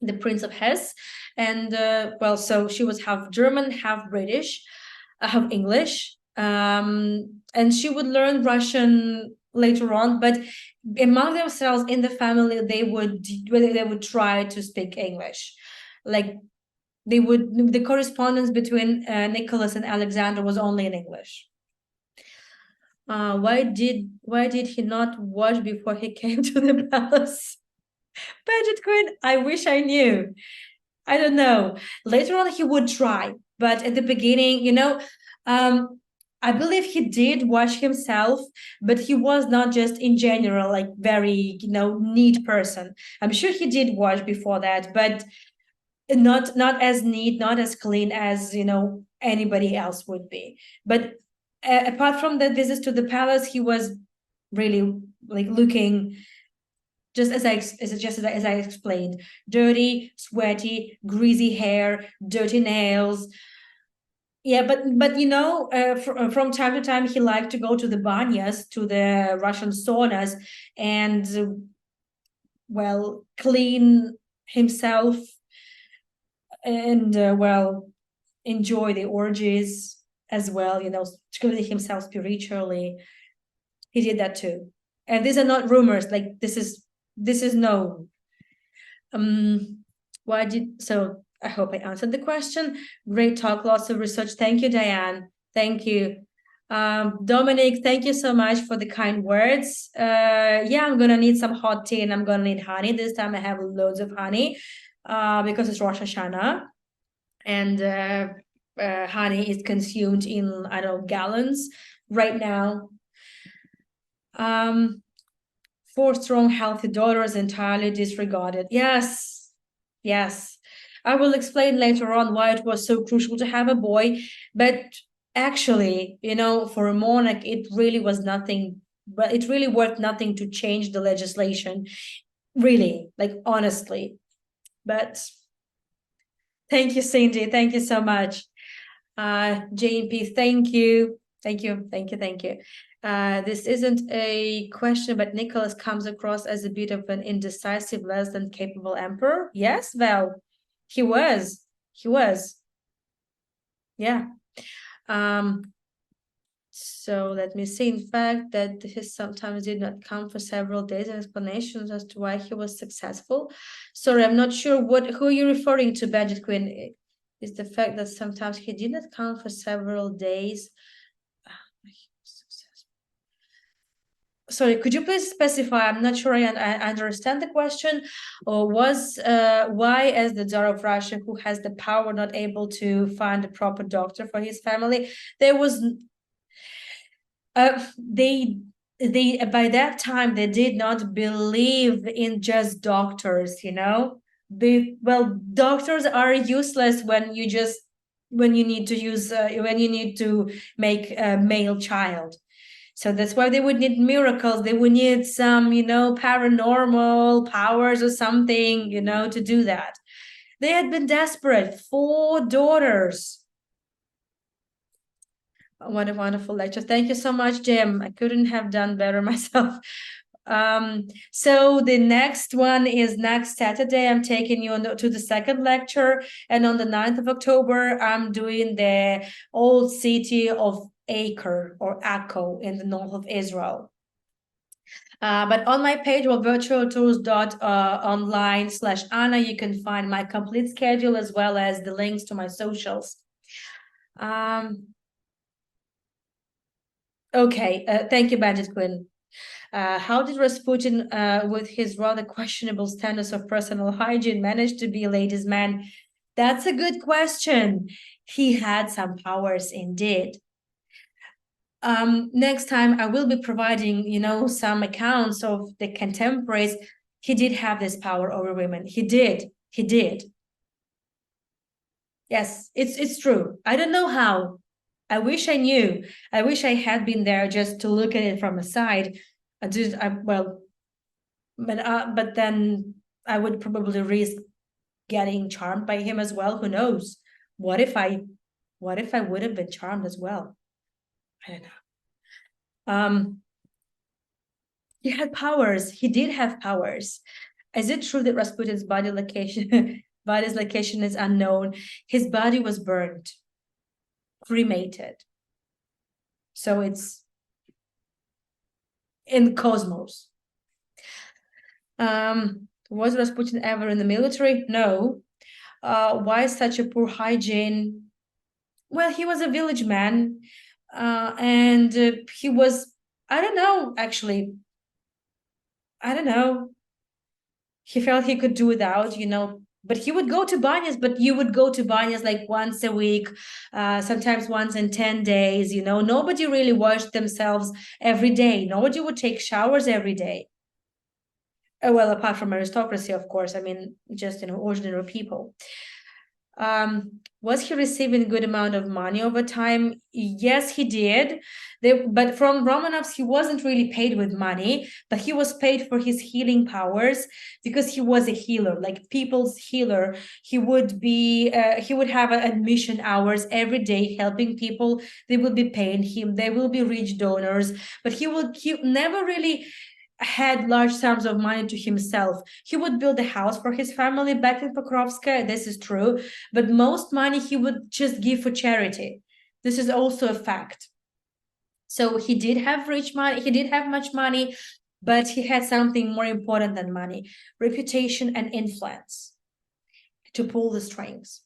the Prince of Hesse, and so she was half German, half British, half English, and she would learn Russian later on, but among themselves in the family they would try to speak English. Like the correspondence between Nicholas and Alexander was only in English. Why did he not watch before he came to the palace? Paget Queen, I wish I knew. I don't know. Later on, he would try, but at the beginning, I believe he did watch himself, but he was not just in general like very, neat person. I'm sure he did watch before that, but not as neat, not as clean as anybody else would be. But apart from that visits to the palace, he was really like looking just as I explained, dirty, sweaty, greasy hair, dirty nails. Yeah, but from time to time he liked to go to the banyas, to the Russian saunas, and clean himself and enjoy the orgies as well. Clean himself spiritually. He did that too, and these are not rumors. Like this is known. So I hope I answered the question. Great talk, lots of research. Thank you, Diane. Thank you. Dominic, thank you so much for the kind words. I'm gonna need some hot tea and I'm gonna need honey. This time I have loads of honey because it's Rosh Hashanah, and honey is consumed in gallons right now. 4 strong, healthy daughters entirely disregarded. Yes. I will explain later on why it was so crucial to have a boy. But actually, for a monarch, it really was nothing, but it really worth nothing to change the legislation. Really, like honestly. But thank you, Cindy. Thank you so much. JP, thank you. This isn't a question, but Nicholas comes across as a bit of an indecisive, less than capable emperor. Yes, Val, he was. Yeah. So let me see. In fact, that he sometimes did not come for several days, and explanations as to why he was successful. Sorry, I'm not sure who you're referring to, Badget Queen. Is the fact that sometimes he did not come for several days. sorry, could you please specify? I'm not sure I understand the question. Or was why, as the Tsar of Russia, who has the power, not able to find a proper doctor for his family? There was they by that time they did not believe in just doctors, you know. Doctors are useless when you need to use when you need to make a male child. So that's why they would need miracles. They would need some, you know, paranormal powers or something, you know, to do that. They had been desperate. 4 daughters. What a wonderful lecture. Thank you so much, Jim. I couldn't have done better myself. So the next one is next Saturday. I'm taking you to the second lecture. And on the 9th of October, I'm doing the old city of Acre or Akko in the north of Israel. But on my page, well, virtualtours.online/Anna, you can find my complete schedule as well as the links to my socials. Okay, thank you, Bandit Quinn. How did Rasputin, with his rather questionable standards of personal hygiene, manage to be a ladies' man? That's a good question. He had some powers indeed. Next time I will be providing, you know, some accounts of the contemporaries. He did have this power over women. He did. Yes, it's true. I don't know how. I wish I knew. I wish I had been there just to look at it from a side. But then I would probably risk getting charmed by him as well. Who knows? What if I would have been charmed as well? I don't know. He had powers. He did have powers. Is it true that Rasputin's body's location is unknown? His body was burned, cremated. So it's in the cosmos. Was Rasputin ever in the military? No. Why such a poor hygiene? Well, he was a village man, and he was, I don't know, actually. I don't know. He felt he could do without, you know, but he would go to banyas, but you would go to banyas like once a week, sometimes once in 10 days, you know. Nobody really washed themselves every day. Nobody would take showers every day. Well, apart from aristocracy, of course. I mean, just, you know, ordinary people. Was he receiving a good amount of money over time? Yes, he did. But from Romanovs, he wasn't really paid with money, but he was paid for his healing powers because he was a healer, like people's healer. He would have admission hours every day helping people. They would be paying him. They will be rich donors, but he never really had large sums of money to himself. He would build a house for his family back in Pokrovska. This is true. But most money he would just give for charity. This is also a fact. So he did have rich money. He did have much money, but he had something more important than money: reputation and influence to pull the strings.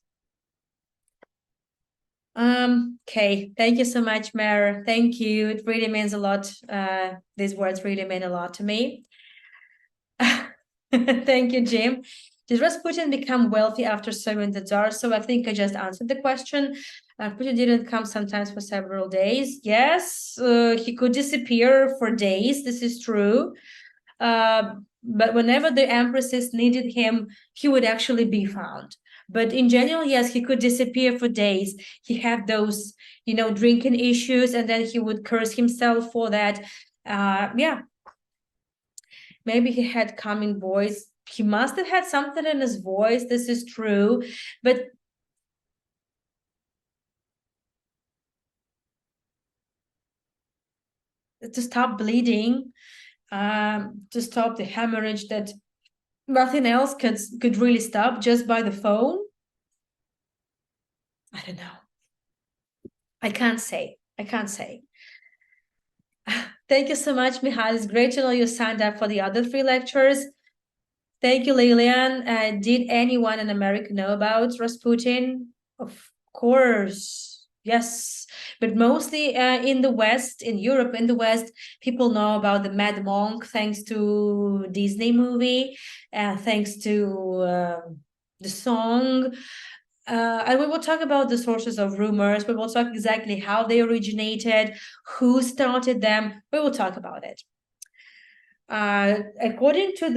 Okay, thank you so much, Mare. Thank you. It really means a lot. These words really mean a lot to me. Thank you, Jim. Did Rasputin become wealthy after serving the Tsar? So I think I just answered the question. Putin didn't come sometimes for several days. Yes, he could disappear for days. This is true. But whenever the empresses needed him, he would actually be found. But in general, yes, he could disappear for days. He had those, you know, drinking issues, and then he would curse himself for that. Yeah. Maybe he had calming voice. He must have had something in his voice. This is true. But to stop bleeding, to stop the hemorrhage that nothing else could really stop just by the phone. I don't know. I can't say. Thank you so much, Mihail. It's great to know you signed up for the other 3 lectures. Thank you, Lilian. Did anyone in America know about Rasputin? Of course. Yes, but mostly in the West, in Europe, in the West, people know about the Mad Monk thanks to Disney movie, thanks to the song. And we will talk about the sources of rumors. We will talk exactly how they originated, who started them. We will talk about it. According to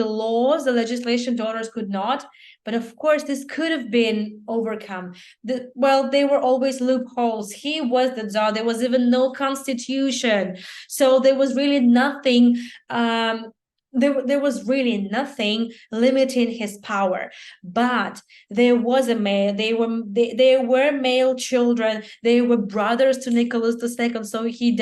the laws, the legislation, daughters could not. But of course, this could have been overcome. There were always loopholes. He was the Tsar. There was even no constitution, so there was really nothing. There was really nothing limiting his power, but there was a male. They were male children. They were brothers to Nicholas II. So he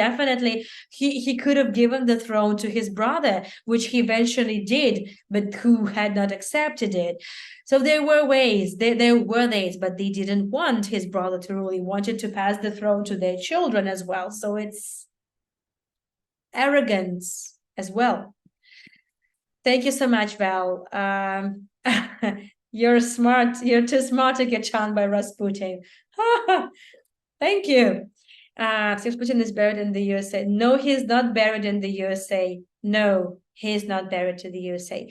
could have given the throne to his brother, which he eventually did, but who had not accepted it. So there were ways. There were ways, but they didn't want his brother to rule. He wanted to pass the throne to their children as well. So it's arrogance as well. Thank you so much, Val. You're smart. You're too smart to get charmed by Rasputin. Thank you. Saint Putin is buried in the USA. No, he's not buried in the USA. No, he's not buried in the USA.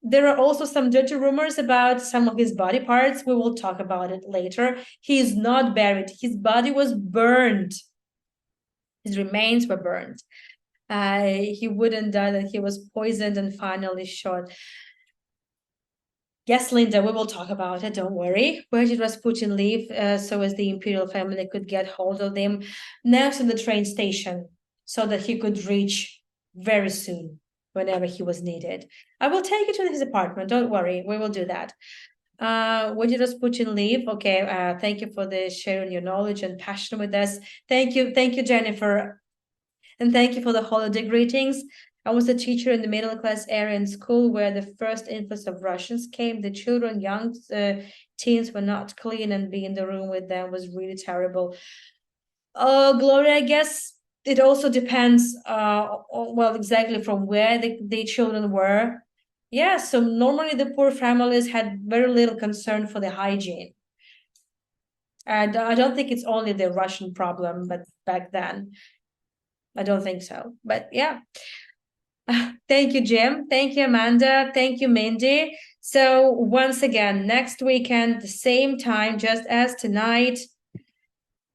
There are also some dirty rumors about some of his body parts. We will talk about it later. He is not buried. His body was burned. His remains were burned. He wouldn't die, that he was poisoned and finally shot. Yes, Linda, we will talk about it. Don't worry. Where did Rasputin live so as the imperial family could get hold of him? Next to the train station, so that he could reach very soon whenever he was needed. I will take you to his apartment. Don't worry. We will do that. Where did Rasputin live? Okay. Thank you for the sharing your knowledge and passion with us. Thank you, Jennifer. And thank you for the holiday greetings. I was a teacher in the middle class area in school where the first influx of Russians came. The children, young teens were not clean, and being in the room with them was really terrible. Gloria, I guess it also depends, exactly from where the children were. Yeah, so normally the poor families had very little concern for the hygiene. And I don't think it's only the Russian problem, but back then, I don't think so. But yeah. Thank you, Jim. Thank you, Amanda. Thank you, Mindy. So once again, next weekend, the same time, just as tonight.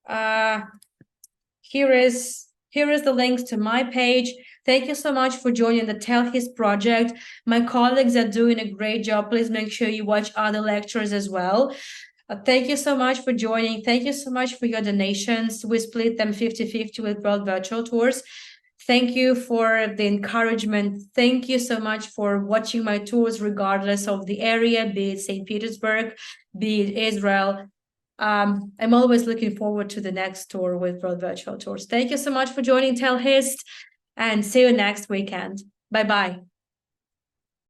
Here is the links to my page. Thank you so much for joining the Tell His project. My colleagues are doing a great job. Please make sure you watch other lectures as well. Thank you so much for joining. Thank you so much for your donations. We split them 50-50 with World Virtual Tours. Thank you for the encouragement. Thank you so much for watching my tours, regardless of the area, be it Saint Petersburg, be it Israel. I'm always looking forward to the next tour with World Virtual Tours. Thank you so much for joining Tell Hist, and see you next weekend. Bye-bye.